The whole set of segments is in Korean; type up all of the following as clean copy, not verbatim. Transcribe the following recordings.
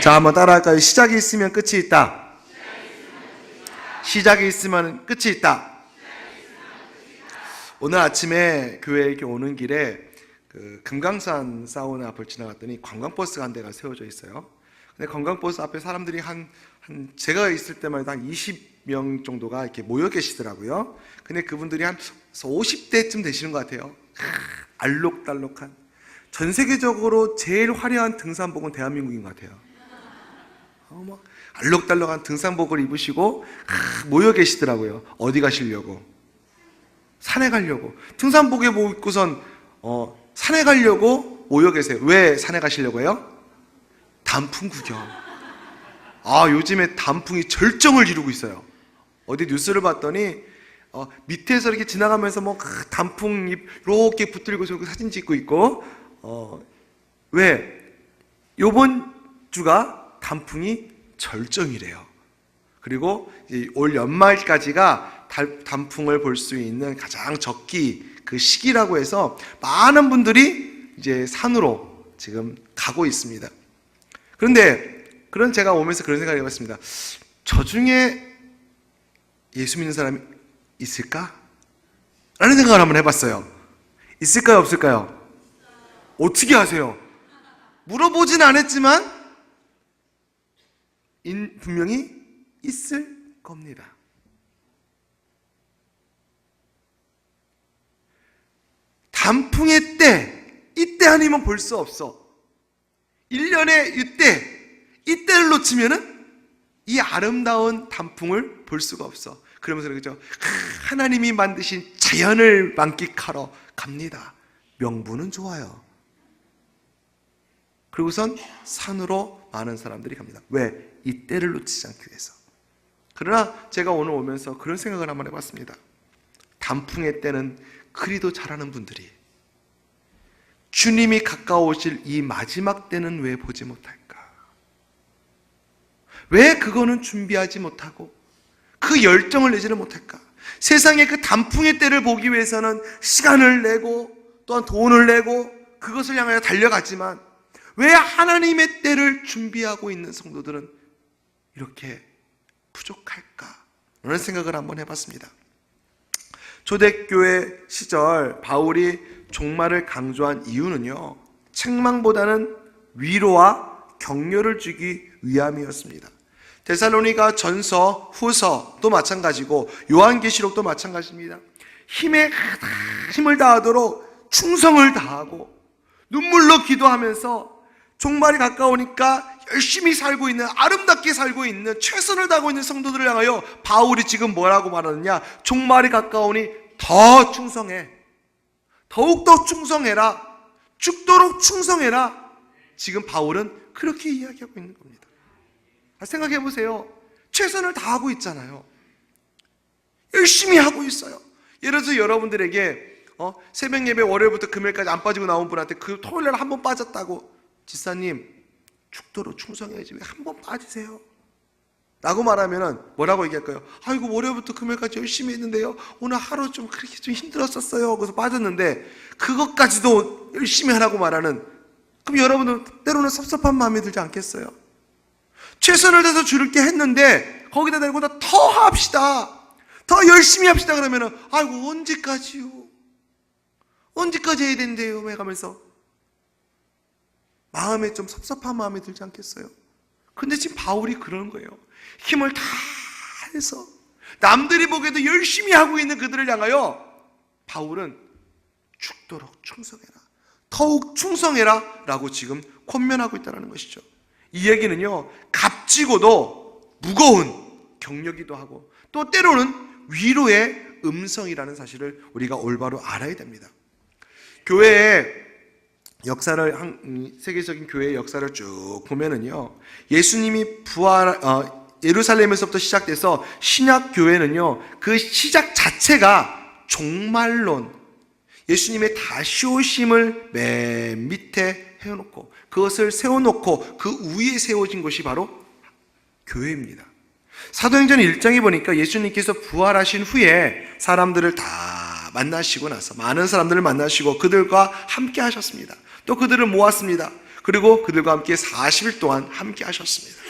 자, 한번 따라할까요? 시작이 있으면 끝이 있다. 시작이 있으면 끝이 있다. 오늘 아침에 교회에 이렇게 오는 길에 금강산 사우나 앞을 지나갔더니 관광버스가 한 대가 세워져 있어요. 근데 관광버스 앞에 사람들이 제가 있을 때만 해도 한 20명 정도가 이렇게 모여 계시더라고요. 근데 그분들이 한 50대쯤 되시는 것 같아요. 알록달록한, 전 세계적으로 제일 화려한 등산복은 대한민국인 것 같아요. 막 알록달록한 등산복을 입으시고 모여 계시더라고요. 어디 가시려고? 산에 가려고. 등산복에 뭐 입고선 산에 가려고 모여 계세요. 왜 산에 가시려고 해요? 단풍 구경. 요즘에 단풍이 절정을 이루고 있어요. 어디 뉴스를 봤더니 밑에서 이렇게 지나가면서 뭐 단풍잎 이렇게 붙들고 사진 찍고 있고, 왜? 요번 주가 단풍이 절정이래요. 그리고 올 연말까지가 단풍을 볼 수 있는 가장 적기 그 시기라고 해서 많은 분들이 이제 산으로 지금 가고 있습니다. 그런데 제가 오면서 그런 생각을 해봤습니다. 저 중에 예수 믿는 사람이 있을까? 라는 생각을 한번 해봤어요. 있을까요? 없을까요? 어떻게 아세요? 물어보진 않았지만 분명히 있을 겁니다. 단풍의 때, 이때 아니면 볼 수 없어. 1년에 이때를 놓치면은 이 아름다운 단풍을 볼 수가 없어. 그러면서 그죠? 하나님이 만드신 자연을 만끽하러 갑니다. 명분은 좋아요. 그리고선 산으로 많은 사람들이 갑니다. 왜? 이때를 놓치지 않기 위해서. 그러나 제가 오늘 오면서 그런 생각을 한번 해봤습니다. 단풍의 때는 그리도 잘하는 분들이 주님이 가까워오실 이 마지막 때는 왜 보지 못할까? 왜 그거는 준비하지 못하고 그 열정을 내지를 못할까? 세상의 그 단풍의 때를 보기 위해서는 시간을 내고 또한 돈을 내고 그것을 향하여 달려갔지만 왜 하나님의 때를 준비하고 있는 성도들은 이렇게 부족할까? 라는 생각을 한번 해봤습니다. 초대교회 시절 바울이 종말을 강조한 이유는요, 책망보다는 위로와 격려를 주기 위함이었습니다. 데살로니가 전서, 후서도 마찬가지고 요한계시록도 마찬가지입니다. 힘을 다하도록 충성을 다하고 눈물로 기도하면서 종말이 가까우니까 열심히 살고 있는, 아름답게 살고 있는, 최선을 다하고 있는 성도들을 향하여 바울이 지금 뭐라고 말하느냐? 종말이 가까우니 더 충성해. 더욱더 충성해라. 죽도록 충성해라. 지금 바울은 그렇게 이야기하고 있는 겁니다. 생각해 보세요. 최선을 다하고 있잖아요. 열심히 하고 있어요. 예를 들어서 여러분들에게 새벽 예배 월요일부터 금요일까지 안 빠지고 나온 분한테 그 토요일날 한 번 빠졌다고, 지사님 죽도록 충성해야지 왜 한 번 빠지세요? 라고 말하면은 뭐라고 얘기할까요? 아이고 월요일부터 금요일까지 열심히 했는데요, 오늘 하루 좀 그렇게 좀 힘들었었어요. 그래서 빠졌는데 그것까지도 열심히 하라고 말하는, 그럼 여러분은 때로는 섭섭한 마음이 들지 않겠어요? 최선을 다해서 주님께 했는데 거기다 대고 더 합시다, 더 열심히 합시다 그러면은 아이고 언제까지요? 언제까지 해야 된대요? 해가면서 마음에 좀 섭섭한 마음이 들지 않겠어요? 근데 지금 바울이 그러는 거예요. 힘을 다 해서 남들이 보기에도 열심히 하고 있는 그들을 향하여 바울은 죽도록 충성해라, 더욱 충성해라 라고 지금 권면하고 있다는 것이죠. 이 얘기는요, 값지고도 무거운 격려기도 하고 또 때로는 위로의 음성이라는 사실을 우리가 올바로 알아야 됩니다. 교회의 역사를, 세계적인 교회의 역사를 쭉 보면은요, 예수님이 예루살렘에서부터 시작돼서 신약 교회는요, 그 시작 자체가 종말론, 예수님의 다시 오심을 맨 밑에 해놓고 그것을 세워놓고 그 위에 세워진 것이 바로 교회입니다. 사도행전 1장에 보니까 예수님께서 부활하신 후에 사람들을 다 만나시고 나서 많은 사람들을 만나시고 그들과 함께 하셨습니다. 또 그들을 모았습니다. 그리고 그들과 함께 40일 동안 함께 하셨습니다.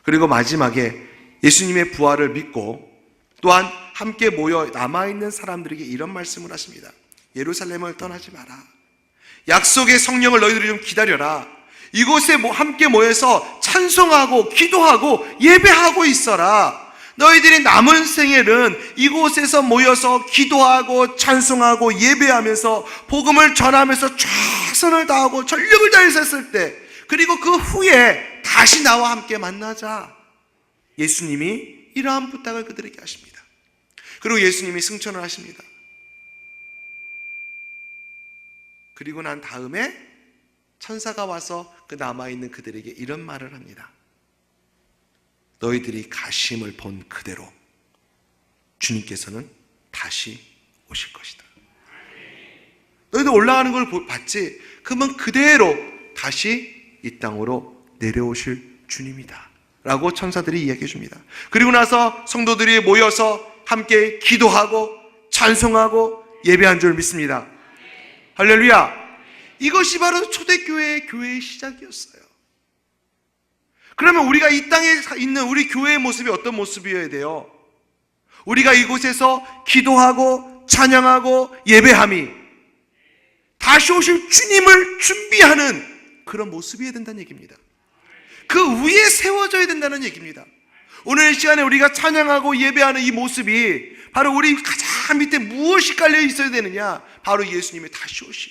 그리고 마지막에 예수님의 부활을 믿고 또한 함께 모여 남아있는 사람들에게 이런 말씀을 하십니다. 예루살렘을 떠나지 마라. 약속의 성령을 너희들이 좀 기다려라. 이곳에 함께 모여서 찬송하고 기도하고 예배하고 있어라. 너희들이 남은 생애는 이곳에서 모여서 기도하고 찬송하고 예배하면서 복음을 전하면서 최선을 다하고 전력을 다해서 했을 때, 그리고 그 후에 다시 나와 함께 만나자. 예수님이 이러한 부탁을 그들에게 하십니다. 그리고 예수님이 승천을 하십니다. 그리고 난 다음에 천사가 와서 그 남아있는 그들에게 이런 말을 합니다. 너희들이 가심을 본 그대로 주님께서는 다시 오실 것이다. 너희들 올라가는 걸 봤지? 그러면 그대로 다시 이 땅으로 내려오실 주님이다 라고 천사들이 이야기해 줍니다. 그리고 나서 성도들이 모여서 함께 기도하고 찬송하고 예배한 줄 믿습니다. 할렐루야. 이것이 바로 초대교회의 교회의 시작이었어요. 그러면 우리가 이 땅에 있는 우리 교회의 모습이 어떤 모습이어야 돼요? 우리가 이곳에서 기도하고 찬양하고 예배함이 다시 오실 주님을 준비하는 그런 모습이어야 된다는 얘기입니다. 그 위에 세워져야 된다는 얘기입니다. 오늘 시간에 우리가 찬양하고 예배하는 이 모습이 바로 우리 가장 밑에 무엇이 깔려 있어야 되느냐? 바로 예수님의 다시 오심.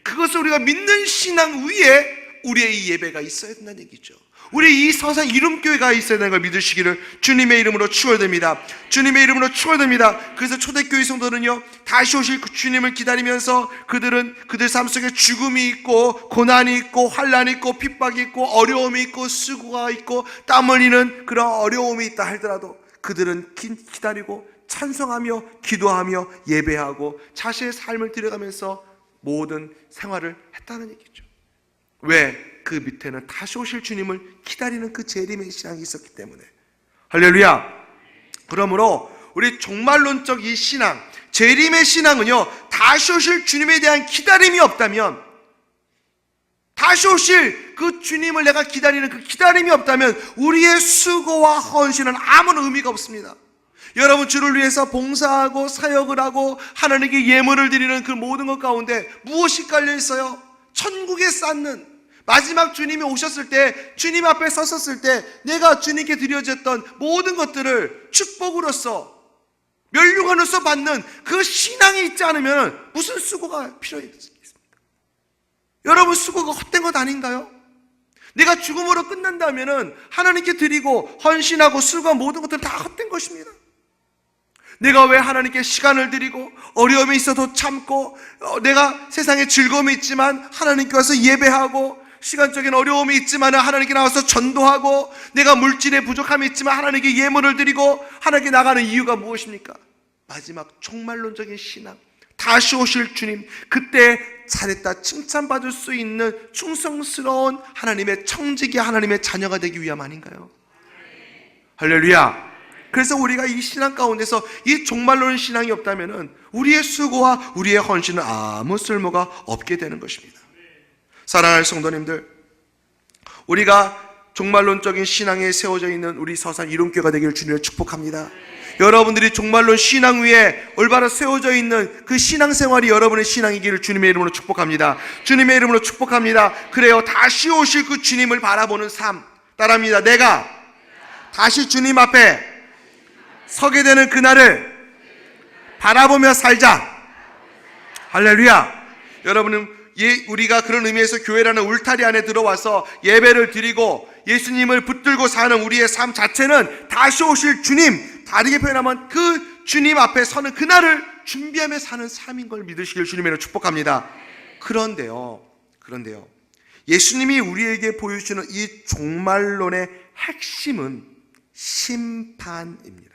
그것을 우리가 믿는 신앙 위에 우리의 이 예배가 있어야 된다는 얘기죠. 우리 이 서산 이름교회가 있어야 되는 걸 믿으시기를 주님의 이름으로 축원드립니다. 주님의 이름으로 축원드립니다. 그래서 초대교회 성도는요, 다시 오실 그 주님을 기다리면서 그들 삶 속에 죽음이 있고 고난이 있고 환난이 있고 핍박이 있고 어려움이 있고 수고가 있고 땀 흘리는 그런 어려움이 있다 할지라도 그들은 기다리고 찬송하며 기도하며 예배하고 자신의 삶을 들여가면서 모든 생활을 했다는 얘기죠. 왜? 그 밑에는 다시 오실 주님을 기다리는 그 재림의 신앙이 있었기 때문에. 할렐루야. 그러므로 우리 종말론적 이 신앙, 재림의 신앙은요, 다시 오실 주님에 대한 기다림이 없다면, 다시 오실 그 주님을 내가 기다리는 그 기다림이 없다면 우리의 수고와 헌신은 아무런 의미가 없습니다. 여러분, 주를 위해서 봉사하고 사역을 하고 하나님께 예물을 드리는 그 모든 것 가운데 무엇이 깔려 있어요? 천국에 쌓는, 마지막 주님이 오셨을 때, 주님 앞에 섰었을 때 내가 주님께 드려졌던 모든 것들을 축복으로서 멸류관으로서 받는 그 신앙이 있지 않으면 무슨 수고가 필요했겠습니까? 여러분, 수고가 헛된 것 아닌가요? 내가 죽음으로 끝난다면 하나님께 드리고 헌신하고 수고 모든 것들은 다 헛된 것입니다. 내가 왜 하나님께 시간을 드리고 어려움이 있어도 참고, 내가 세상에 즐거움이 있지만 하나님께 와서 예배하고, 시간적인 어려움이 있지만 하나님께 나와서 전도하고, 내가 물질에 부족함이 있지만 하나님께 예물을 드리고 하나님께 나가는 이유가 무엇입니까? 마지막 종말론적인 신앙, 다시 오실 주님, 그때 잘했다 칭찬받을 수 있는 충성스러운 하나님의 청지기, 하나님의 자녀가 되기 위함 아닌가요? 할렐루야. 그래서 우리가 이 신앙 가운데서 이 종말론 신앙이 없다면 우리의 수고와 우리의 헌신은 아무 쓸모가 없게 되는 것입니다. 사랑하는 성도님들, 우리가 종말론적인 신앙에 세워져 있는 우리 서산 이름교회가 되기를 주님을 축복합니다. 여러분들이 종말론 신앙 위에 올바로 세워져 있는 그 신앙생활이 여러분의 신앙이기를 주님의 이름으로 축복합니다. 주님의 이름으로 축복합니다. 그래요, 다시 오실 그 주님을 바라보는 삶 따라합니다. 내가 다시 주님 앞에 서게 되는 그날을 바라보며 살자. 할렐루야. 여러분은 우리가 그런 의미에서 교회라는 울타리 안에 들어와서 예배를 드리고 예수님을 붙들고 사는 우리의 삶 자체는 다시 오실 주님, 다르게 표현하면 그 주님 앞에 서는 그날을 준비하며 사는 삶인 걸 믿으시길 주님으로 축복합니다. 그런데요, 예수님이 우리에게 보여주시는 이 종말론의 핵심은 심판입니다.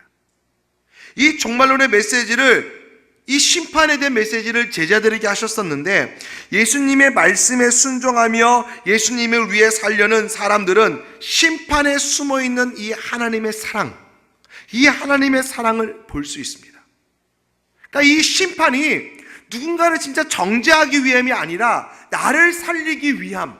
이 종말론의 메시지를, 이 심판에 대한 메시지를 제자들에게 하셨었는데, 예수님의 말씀에 순종하며 예수님을 위해 살려는 사람들은 심판에 숨어있는 이 하나님의 사랑, 이 하나님의 사랑을 볼 수 있습니다. 그러니까 이 심판이 누군가를 진짜 정죄하기 위함이 아니라 나를 살리기 위함,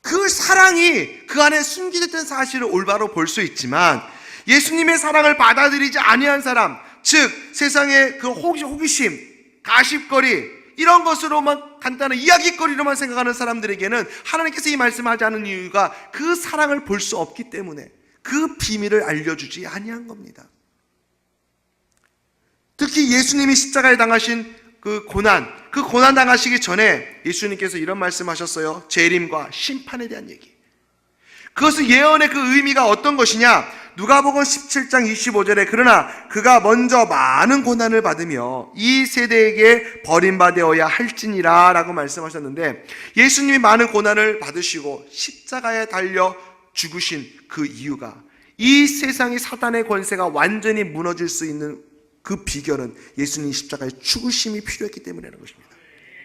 그 사랑이 그 안에 숨겨졌던 사실을 올바로 볼 수 있지만, 예수님의 사랑을 받아들이지 아니한 사람, 즉 세상의 그 호기심, 가십거리 이런 것으로만, 간단한 이야기거리로만 생각하는 사람들에게는 하나님께서 이 말씀하지 않은 이유가 그 사랑을 볼 수 없기 때문에, 그 비밀을 알려주지 아니한 겁니다. 특히 예수님이 십자가에 당하신 그 고난 당하시기 전에 예수님께서 이런 말씀하셨어요. 재림과 심판에 대한 얘기. 그것은 예언의 그 의미가 어떤 것이냐? 누가복음 17장 25절에 그러나 그가 먼저 많은 고난을 받으며 이 세대에게 버림받아야 할지니라 라고 말씀하셨는데, 예수님이 많은 고난을 받으시고 십자가에 달려 죽으신 그 이유가, 이 세상의 사단의 권세가 완전히 무너질 수 있는 그 비결은 예수님 십자가의 죽으심이 필요했기 때문이라는 것입니다.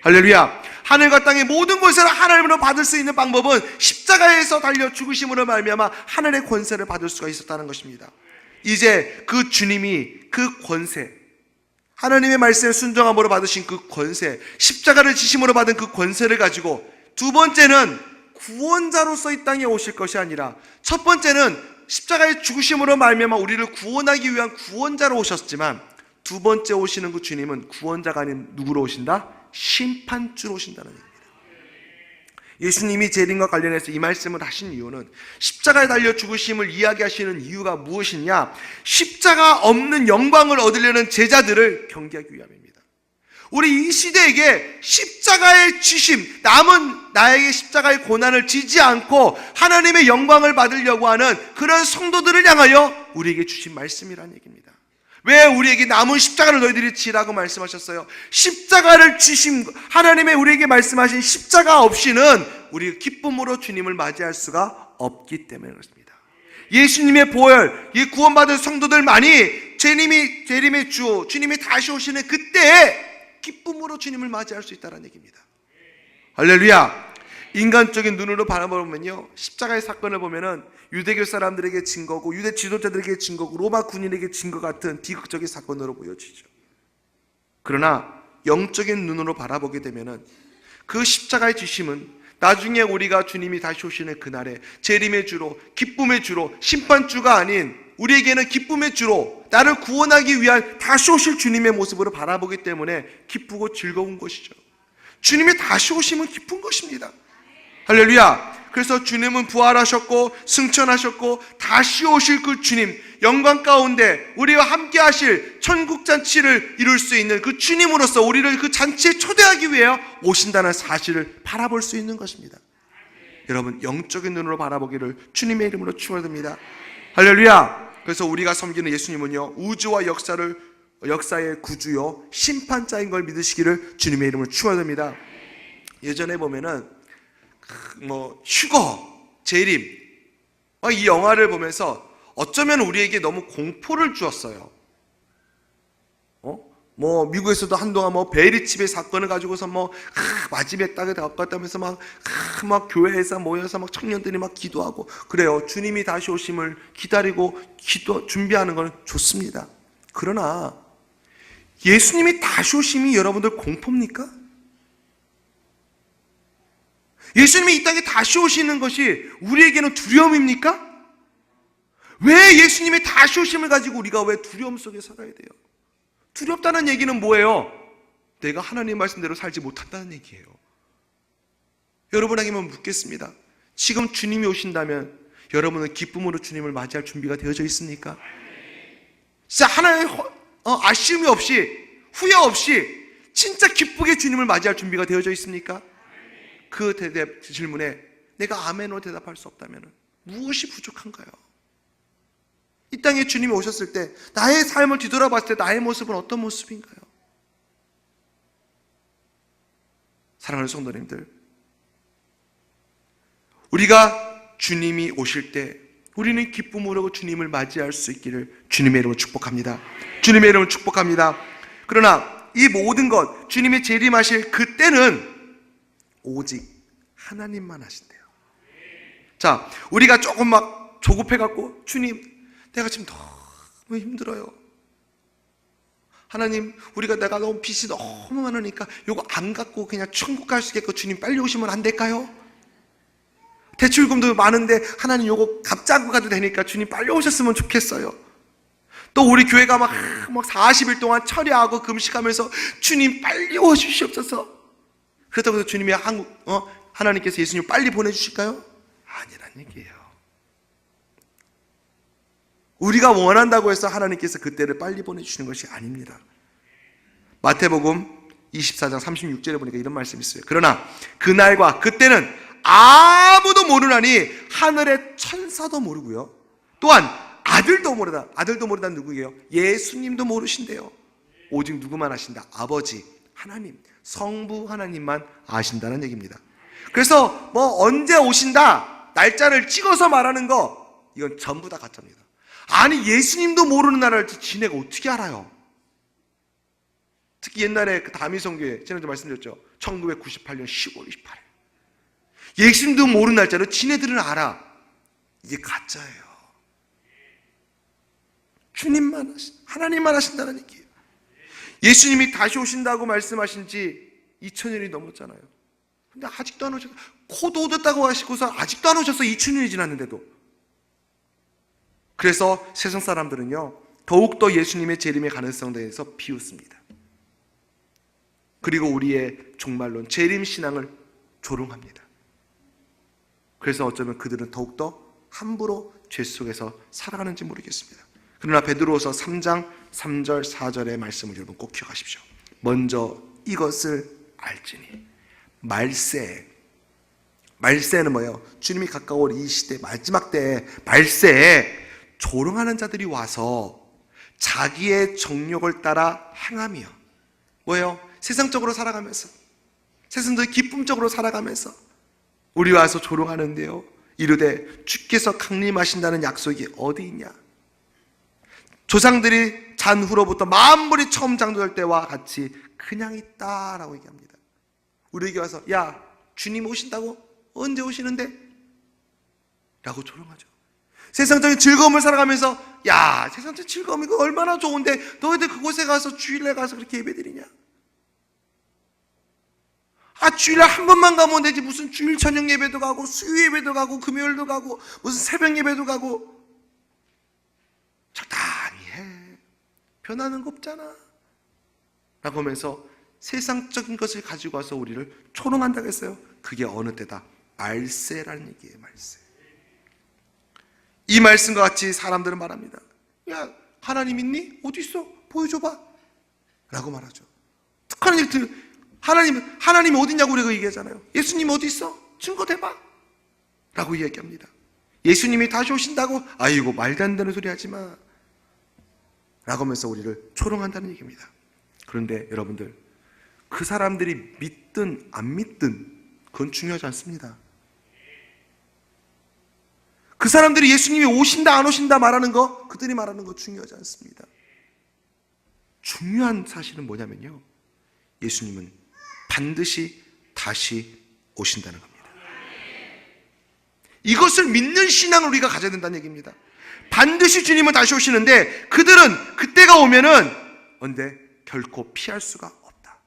할렐루야. 하늘과 땅의 모든 권세를 하나님으로 받을 수 있는 방법은 십자가에서 달려 죽으심으로 말미암아 하늘의 권세를 받을 수가 있었다는 것입니다. 이제 그 주님이 그 권세, 하나님의 말씀에 순종함으로 받으신 그 권세, 십자가를 지심으로 받은 그 권세를 가지고, 두 번째는 구원자로서 이 땅에 오실 것이 아니라, 첫 번째는 십자가의 죽으심으로 말미암아 우리를 구원하기 위한 구원자로 오셨지만, 두 번째 오시는 그 주님은 구원자가 아닌 누구로 오신다? 심판주로 오신다는 얘기입니다. 예수님이 재림과 관련해서 이 말씀을 하신 이유는, 십자가에 달려 죽으심을 이야기하시는 이유가 무엇이냐? 십자가 없는 영광을 얻으려는 제자들을 경계하기 위함입니다. 우리 이 시대에게 십자가의 지심, 남은 나에게 십자가의 고난을 지지 않고 하나님의 영광을 받으려고 하는 그런 성도들을 향하여 우리에게 주신 말씀이라는 얘기입니다. 왜 우리에게 남은 십자가를 너희들이 지라고 말씀하셨어요? 십자가를 지심, 하나님의 우리에게 말씀하신 십자가 없이는 우리 기쁨으로 주님을 맞이할 수가 없기 때문에 그렇습니다. 예수님의 보혈, 이 구원받은 성도들만이 재림의 주, 주님이 다시 오시는 그때에 기쁨으로 주님을 맞이할 수 있다는 얘기입니다. 할렐루야. 인간적인 눈으로 바라보면요, 십자가의 사건을 보면은 유대교 사람들에게 증거고 유대 지도자들에게 증거고 로마 군인에게 증거 같은 비극적인 사건으로 보여지죠. 그러나 영적인 눈으로 바라보게 되면은 그 십자가의 지심은 나중에 우리가 주님이 다시 오시는 그날에 재림의 주로, 기쁨의 주로, 심판주가 아닌 우리에게는 기쁨의 주로 나를 구원하기 위한 다시 오실 주님의 모습으로 바라보기 때문에 기쁘고 즐거운 것이죠. 주님이 다시 오시면 기쁜 것입니다. 할렐루야. 그래서 주님은 부활하셨고 승천하셨고 다시 오실 그 주님, 영광 가운데 우리와 함께 하실 천국 잔치를 이룰 수 있는 그 주님으로서 우리를 그 잔치에 초대하기 위해 오신다는 사실을 바라볼 수 있는 것입니다. 여러분, 영적인 눈으로 바라보기를 주님의 이름으로 축원드립니다. 할렐루야. 그래서 우리가 섬기는 예수님은요, 우주와 역사의 구주요 심판자인 걸 믿으시기를 주님의 이름으로 축원드립니다. 예전에 보면은 휴거, 재림, 이 영화를 보면서 어쩌면 우리에게 너무 공포를 주었어요. 미국에서도 한동안 베리칩의 사건을 가지고서 마지막 땅에 가깝다면서 막 교회에서 모여서 청년들이 기도하고 그래요. 주님이 다시 오심을 기다리고 준비하는 건 좋습니다. 그러나 예수님이 다시 오심이 여러분들 공포입니까? 예수님이 이 땅에 다시 오시는 것이 우리에게는 두려움입니까? 왜 예수님의 다시 오심을 가지고 우리가 왜 두려움 속에 살아야 돼요? 두렵다는 얘기는 뭐예요? 내가 하나님 말씀대로 살지 못한다는 얘기예요. 여러분에게만 묻겠습니다. 지금 주님이 오신다면 여러분은 기쁨으로 주님을 맞이할 준비가 되어져 있습니까? 진짜 하나의 아쉬움이 없이, 후회 없이 진짜 기쁘게 주님을 맞이할 준비가 되어져 있습니까? 그 질문에 내가 아멘으로 대답할 수 없다면 무엇이 부족한가요? 이 땅에 주님이 오셨을 때 나의 삶을 뒤돌아봤을 때 나의 모습은 어떤 모습인가요? 사랑하는 성도님들, 우리가 주님이 오실 때 우리는 기쁨으로 주님을 맞이할 수 있기를 주님의 이름으로 축복합니다. 주님의 이름으로 축복합니다. 그러나 이 모든 것, 주님이 재림하실 그때는 오직 하나님만 하신대요. 자, 우리가 조금 조급해갖고 주님, 내가 지금 너무 힘들어요. 하나님, 내가 너무 빚이 너무 많으니까 요거 안 갚고 그냥 천국 갈 수 있겠고 주님 빨리 오시면 안 될까요? 대출금도 많은데 하나님 요거 갚자고 가도 되니까 주님 빨리 오셨으면 좋겠어요. 또 우리 교회가 막 40일 동안 철야하고 금식하면서 주님 빨리 오시옵소서. 그렇다고 해서 주님이 하나님께서 예수님 빨리 보내주실까요? 아니란 얘기예요. 우리가 원한다고 해서 하나님께서 그때를 빨리 보내주시는 것이 아닙니다. 마태복음 24장 36절에 보니까 이런 말씀이 있어요. 그러나 그날과 그때는 아무도 모르나니 하늘의 천사도 모르고요, 또한 아들도 모르다. 아들도 모르다는 누구예요? 예수님도 모르신대요. 오직 누구만 아신다? 아버지 하나님, 성부 하나님만 아신다는 얘기입니다. 그래서 언제 오신다 날짜를 찍어서 말하는 거, 이건 전부 다 가짜입니다. 아니, 예수님도 모르는 나라를 지네가 어떻게 알아요? 특히 옛날에 그 다미성교회, 지난주에 말씀드렸죠. 1998년 10월 28일. 예수님도 모르는 날짜를 지네들은 알아. 이게 가짜예요. 주님만 하나님만 하신다는 얘기예요. 예수님이 다시 오신다고 말씀하신 지 2000년이 넘었잖아요. 근데 아직도 안 오셨어요. 코도 오셨다고 하시고서 아직도 안 오셨어요. 2000년이 지났는데도. 그래서 세상 사람들은요, 더욱더 예수님의 재림의 가능성에 대해서 비웃습니다. 그리고 우리의 종말론 재림신앙을 조롱합니다. 그래서 어쩌면 그들은 더욱더 함부로 죄 속에서 살아가는지 모르겠습니다. 그러나 베드로후서 3장 3절 4절의 말씀을 여러분 꼭 기억하십시오. 먼저 이것을 알지니. 말세는 뭐예요? 주님이 가까울 이 시대 마지막 때에 말세에 조롱하는 자들이 와서 자기의 정욕을 따라 행하며, 뭐예요? 세상적으로 살아가면서, 세상적인 기쁨적으로 살아가면서 우리 와서 조롱하는데요, 이르되 주께서 강림하신다는 약속이 어디 있냐? 조상들이 잔 후로부터 만물이 처음 창조될 때와 같이 그냥 있다라고 얘기합니다. 우리에게 와서 야, 주님 오신다고? 언제 오시는데? 라고 조롱하죠. 세상적인 즐거움을 살아가면서 야, 세상적인 즐거움이 얼마나 좋은데 너희들 그곳에 가서 주일날 가서 그렇게 예배드리냐? 주일날 한 번만 가면 되지 무슨 주일 저녁 예배도 가고 수요 예배도 가고 금요일도 가고 무슨 새벽 예배도 가고. 적당히 해, 변하는 거 없잖아 라고 하면서 세상적인 것을 가지고 와서 우리를 조롱한다고 했어요. 그게 어느 때다? 말세라는 얘기예요. 말세. 이 말씀과 같이 사람들은 말합니다. 야, 하나님 있니? 어디 있어? 보여줘봐 라고 말하죠. 특한 얘기, 하나님이 어디냐고 우리가 얘기하잖아요. 예수님 어디 있어? 증거 대봐 라고 이야기합니다. 예수님이 다시 오신다고? 아이고, 말도 안 되는 소리 하지 마 라고 하면서 우리를 조롱한다는 얘기입니다. 그런데 여러분들, 그 사람들이 믿든 안 믿든 그건 중요하지 않습니다. 그 사람들이 예수님이 오신다 안 오신다 말하는 거, 그들이 말하는 거 중요하지 않습니다. 중요한 사실은 뭐냐면요, 예수님은 반드시 다시 오신다는 겁니다. 이것을 믿는 신앙을 우리가 가져야 된다는 얘기입니다. 반드시 주님은 다시 오시는데 그들은 그때가 오면은 언제 결코 피할 수가 없다.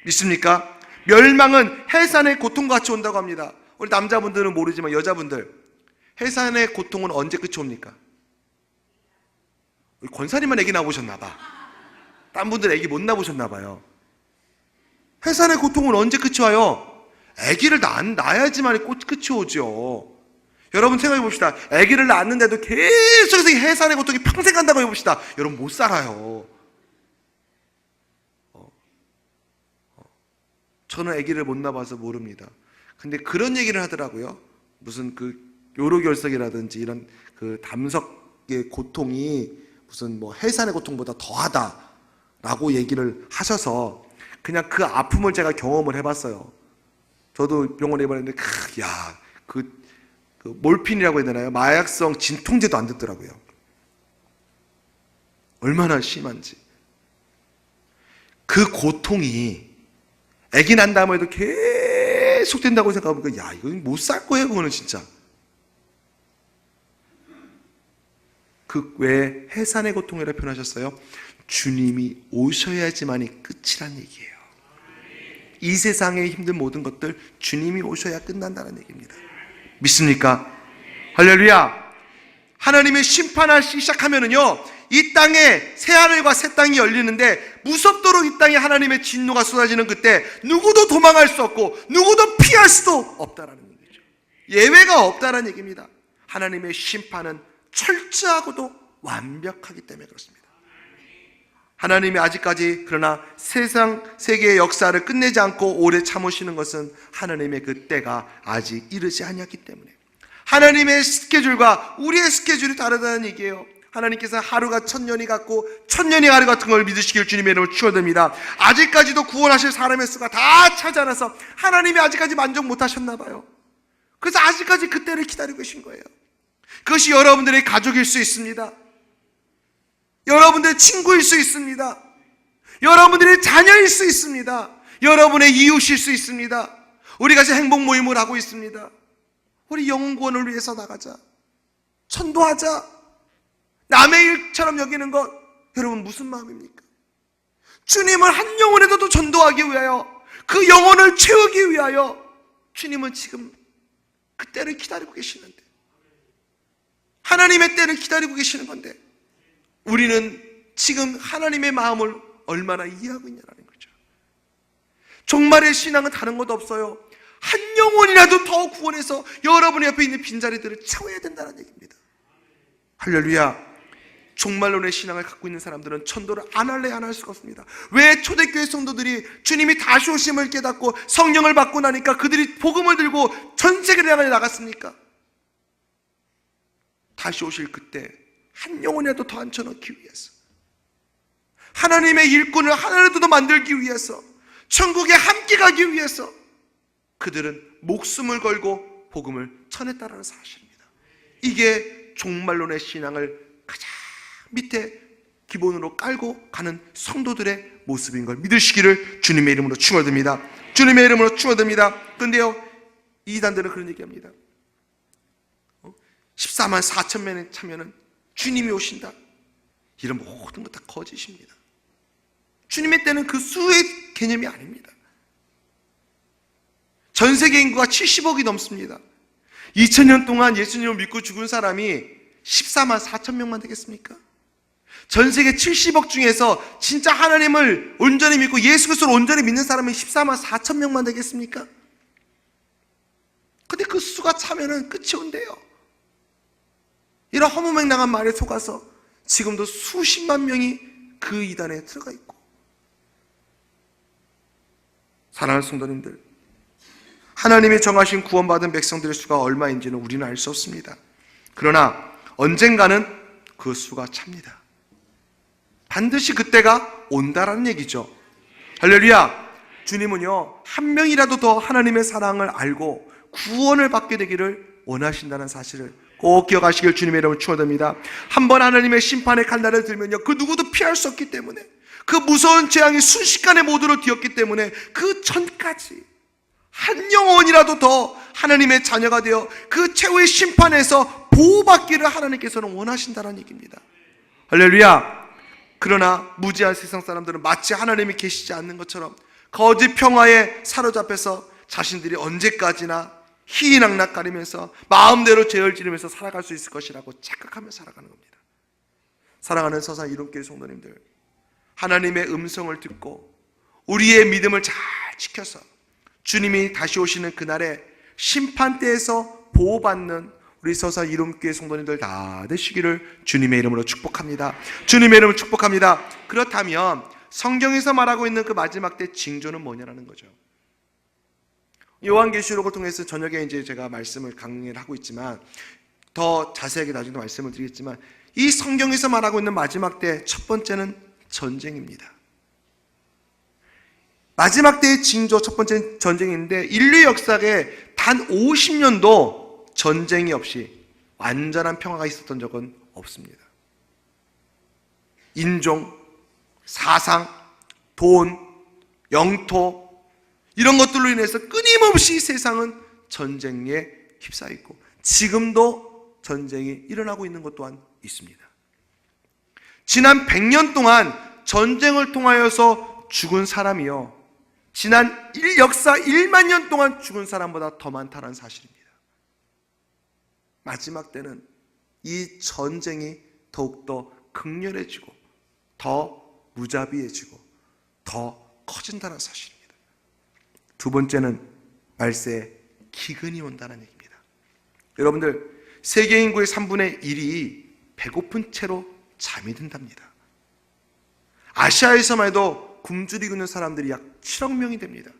믿습니까? 멸망은 해산의 고통과 같이 온다고 합니다. 우리 남자분들은 모르지만 여자분들, 해산의 고통은 언제 끝이 옵니까? 우리 권사님만 애기 낳아보셨나 봐. 딴 분들 애기 못 낳아보셨나 봐요. 해산의 고통은 언제 끝이 와요? 애기를 낳아야지만 끝이 오죠. 여러분 생각해 봅시다. 아기를 낳았는데도 계속해서 해산의 고통이 평생 간다고 해봅시다. 여러분 못 살아요. 저는 아기를 못 낳아서 모릅니다. 근데 그런 얘기를 하더라고요. 무슨 그 요로결석이라든지 이런 그 담석의 고통이 무슨 해산의 고통보다 더하다라고 얘기를 하셔서 그냥 그 아픔을 제가 경험을 해봤어요. 저도 병원에 입원했는데 그 몰핀이라고 해야 되나요? 마약성 진통제도 안 듣더라고요. 얼마나 심한지. 그 고통이 아기 난 다음에도 계속 된다고 생각해보니까 이거 못 살 거예요. 그거는 진짜. 그 외에 해산의 고통이라 표현하셨어요. 주님이 오셔야지만이 끝이란 얘기예요. 이 세상의 힘든 모든 것들 주님이 오셔야 끝난다는 얘기입니다. 믿습니까? 할렐루야. 하나님의 심판하시기 시작하면은요, 이 땅에 새하늘과 새 땅이 열리는데 무섭도록 이 땅에 하나님의 진노가 쏟아지는 그때 누구도 도망할 수 없고 누구도 피할 수도 없다라는 얘기죠. 예외가 없다라는 얘기입니다. 하나님의 심판은 철저하고도 완벽하기 때문에 그렇습니다. 하나님이 아직까지 그러나 세계의 역사를 끝내지 않고 오래 참으시는 것은 하나님의 그 때가 아직 이르지 아니었기 때문에, 하나님의 스케줄과 우리의 스케줄이 다르다는 얘기예요. 하나님께서 하루가 1000년이 같고 1000년이 하루 같은 걸 믿으시길 주님의 이름으로 축원드립니다. 아직까지도 구원하실 사람의 수가 다 차지 않아서 하나님이 아직까지 만족 못하셨나 봐요. 그래서 아직까지 그 때를 기다리고 계신 거예요. 그것이 여러분들의 가족일 수 있습니다. 여러분들의 친구일 수 있습니다. 여러분들의 자녀일 수 있습니다. 여러분의 이웃일 수 있습니다. 우리 같이 행복 모임을 하고 있습니다. 우리 영혼 구원을 위해서 나가자, 전도하자, 남의 일처럼 여기는 것, 여러분 무슨 마음입니까? 주님을 한 영혼에도 더 전도하기 위하여, 그 영혼을 채우기 위하여 주님은 지금 그 때를 기다리고 계시는데, 하나님의 때를 기다리고 계시는 건데, 우리는 지금 하나님의 마음을 얼마나 이해하고 있냐는 거죠. 종말의 신앙은 다른 것도 없어요. 한 영혼이라도 더 구원해서 여러분의 옆에 있는 빈자리들을 채워야 된다는 얘기입니다. 할렐루야. 종말론의 신앙을 갖고 있는 사람들은 전도를 안 할래 안 할 수가 없습니다. 왜 초대교회 성도들이 주님이 다시 오심을 깨닫고 성령을 받고 나니까 그들이 복음을 들고 전 세계를 향해 나갔습니까? 다시 오실 그때 한 영혼이라도 더 앉혀놓기 위해서, 하나님의 일꾼을 하나라도 더 만들기 위해서, 천국에 함께 가기 위해서 그들은 목숨을 걸고 복음을 전했다라는 사실입니다. 이게 종말론의 신앙을 가장 밑에 기본으로 깔고 가는 성도들의 모습인 걸 믿으시기를 주님의 이름으로 축원드립니다. 주님의 이름으로 축원드립니다. 그런데요, 이단들은 그런 얘기합니다. 14만 4천 명의 참여는 주님이 오신다. 이런 모든 것 다 거짓입니다. 주님의 때는 그 수의 개념이 아닙니다. 전 세계 인구가 70억이 넘습니다. 2000년 동안 예수님을 믿고 죽은 사람이 14만 4천 명만 되겠습니까? 전 세계 70억 중에서 진짜 하나님을 온전히 믿고 예수 그리스도를 온전히 믿는 사람이 14만 4천 명만 되겠습니까? 근데 그 수가 차면은 끝이 온대요. 이런 허무맹랑한 말에 속아서 지금도 수십만 명이 그 이단에 들어가 있고, 사랑하는 성도님들, 하나님이 정하신 구원받은 백성들의 수가 얼마인지는 우리는 알 수 없습니다. 그러나 언젠가는 그 수가 찹니다. 반드시 그때가 온다라는 얘기죠. 할렐루야. 주님은요, 한 명이라도 더 하나님의 사랑을 알고 구원을 받게 되기를 원하신다는 사실을 꼭 기억하시길 주님의 이름으로 축원드립니다. 한번 하나님의 심판의 칼날을 들면요, 그 누구도 피할 수 없기 때문에, 그 무서운 재앙이 순식간에 모두로 뒤었기 때문에 그 전까지 한 영혼이라도 더 하나님의 자녀가 되어 그 최후의 심판에서 보호받기를 하나님께서는 원하신다는 얘기입니다. 할렐루야. 그러나 무지한 세상 사람들은 마치 하나님이 계시지 않는 것처럼 거짓 평화에 사로잡혀서 자신들이 언제까지나 희희낙낙거리면서 마음대로 죄를 지르면서 살아갈 수 있을 것이라고 착각하며 살아가는 겁니다. 사랑하는 서산 이룸교회 성도님들, 하나님의 음성을 듣고 우리의 믿음을 잘 지켜서 주님이 다시 오시는 그날에 심판대에서 보호받는 우리 서산 이룸교회 성도님들 다 되시기를 주님의 이름으로 축복합니다. 주님의 이름으로 축복합니다. 그렇다면 성경에서 말하고 있는 그 마지막 때 징조는 뭐냐라는 거죠. 요한계시록을 통해서 저녁에 이제 제가 말씀을 강의를 하고 있지만 더 자세하게 나중에 말씀을 드리겠지만, 이 성경에서 말하고 있는 마지막 때 첫 번째는 전쟁입니다. 마지막 때의 징조 첫 번째는 전쟁인데, 인류 역사에 단 50년도 전쟁이 없이 완전한 평화가 있었던 적은 없습니다. 인종, 사상, 돈, 영토, 이런 것들로 인해서 끊임없이 세상은 전쟁에 휩싸이고 지금도 전쟁이 일어나고 있는 것 또한 있습니다. 지난 100년 동안 전쟁을 통하여서 죽은 사람이요, 지난 역사 1만 년 동안 죽은 사람보다 더 많다는 사실입니다. 마지막 때는 이 전쟁이 더욱더 극렬해지고 더 무자비해지고 더 커진다는 사실입니다. 두 번째는 말세에 기근이 온다는 얘기입니다. 여러분들, 세계 인구의 3분의 1이 배고픈 채로 잠이 든답니다. 아시아에서만 해도 굶주리고 있는 사람들이 약 7억 명이 됩니다.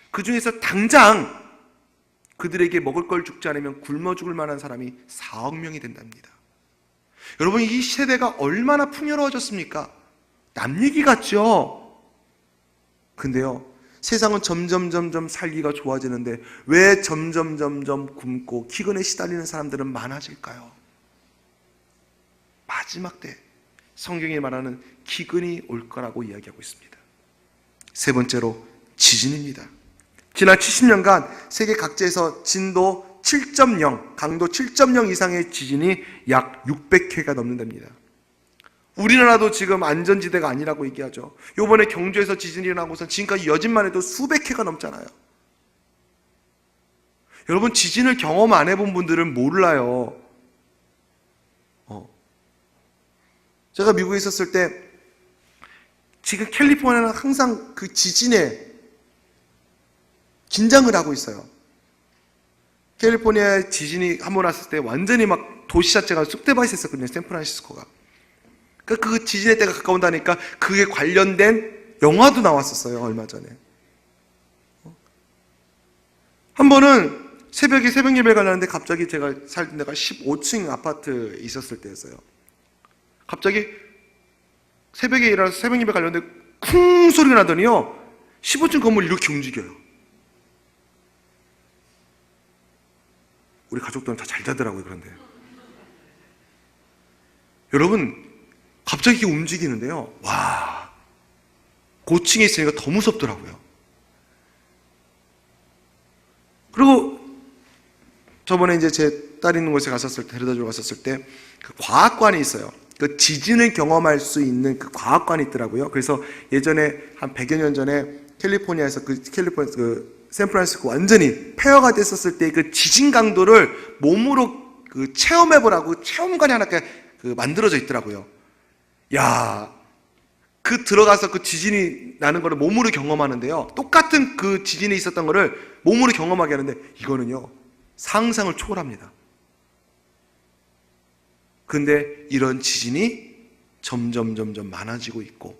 그 중에서 당장 그들에게 먹을 걸 죽지 않으면 굶어 죽을 만한 사람이 4억 명이 된답니다. 여러분, 이 세대가 얼마나 풍요로워졌습니까? 남 얘기 같죠? 근데요, 세상은 점점 살기가 좋아지는데 왜 점점 굶고 기근에 시달리는 사람들은 많아질까요? 마지막 때 성경이 말하는 기근이 올 거라고 이야기하고 있습니다. 세 번째로 지진입니다. 지난 70년간 세계 각지에서 진도 7.0, 강도 7.0 이상의 지진이 약 600회가 넘는답니다. 우리나라도 지금 안전지대가 아니라고 얘기하죠. 요번에 경주에서 지진이 일어나고서 지금까지 여진만 해도 수백 회가 넘잖아요. 여러분, 지진을 경험 안 해본 분들은 몰라요. 제가 미국에 있었을 때 지금 캘리포니아는 항상 그 지진에 긴장을 하고 있어요. 캘리포니아에 지진이 한번 왔을 때 완전히 막 도시 자체가 쑥대밭이 있었거든요. 샌프란시스코가. 그 지진의 때가 가까운다니까 그게 관련된 영화도 나왔었어요. 얼마 전에. 한 번은 새벽 예배를 가려는데 갑자기 제가 살던 데가 15층 아파트에 있었을 때였어요. 갑자기 새벽에 일어나서 새벽 예배 가려는데 쿵 소리가 나더니요, 15층 건물이 이렇게 움직여요. 우리 가족들은 다 잘 자더라고요. 그런데 여러분, 갑자기 이게 움직이는데요, 와, 고층에 있으니까 더 무섭더라고요. 그리고 저번에 이제 제 딸 있는 곳에 갔었을 때, 데려다 주러 갔었을 때 그 과학관이 있어요. 그 지진을 경험할 수 있는 그 과학관이 있더라고요. 그래서 예전에 한 100여 년 전에 캘리포니아에서 샌프란시스코 완전히 폐허가 됐었을 때 그 지진 강도를 몸으로 그 체험해보라고 체험관이 하나 만들어져 있더라고요. 야, 들어가서 그 지진이 나는 거를 몸으로 경험하는데요, 똑같은 그 지진이 있었던 거를 몸으로 경험하게 하는데 이거는요, 상상을 초월합니다. 근데 이런 지진이 점점 많아지고 있고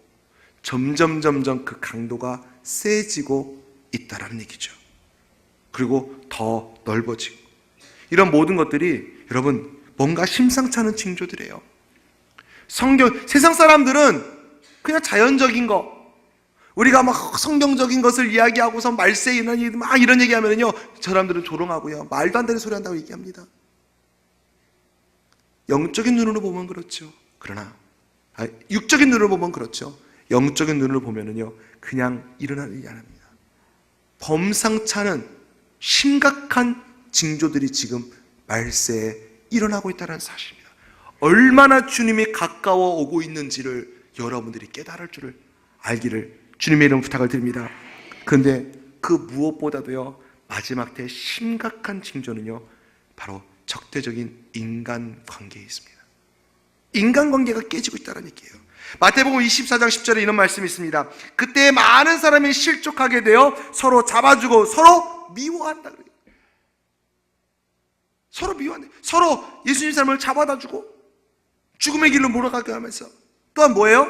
점점 그 강도가 세지고 있다라는 얘기죠. 그리고 더 넓어지고, 이런 모든 것들이 여러분 뭔가 심상치 않은 징조들이에요. 세상 사람들은 그냥 자연적인 거, 우리가 막 성경적인 것을 이야기하고서 말세에 이런 얘기하면요, 저 사람들은 조롱하고요, 말도 안 되는 소리 한다고 얘기합니다. 영적인 눈으로 보면 그렇죠. 그러나 육적인 눈으로 보면 그렇죠. 영적인 눈으로 보면은요, 그냥 일어나는 일이 아닙니다. 범상치 않은 심각한 징조들이 지금 말세에 일어나고 있다는 사실입니다. 얼마나 주님이 가까워 오고 있는지를 여러분들이 깨달을 줄을 알기를 주님의 이름 부탁을 드립니다. 그런데 그 무엇보다도요, 마지막 때 심각한 징조는요, 바로 적대적인 인간관계에 있습니다. 인간관계가 깨지고 있다는 얘기예요. 마태복음 24장 10절에 이런 말씀이 있습니다. 그때 많은 사람이 실족하게 되어 서로 잡아주고 서로 미워한다 그래요. 서로 미워한다. 서로 예수님 삶을 잡아다 주고 죽음의 길로 몰아가게 하면서, 또한 뭐예요?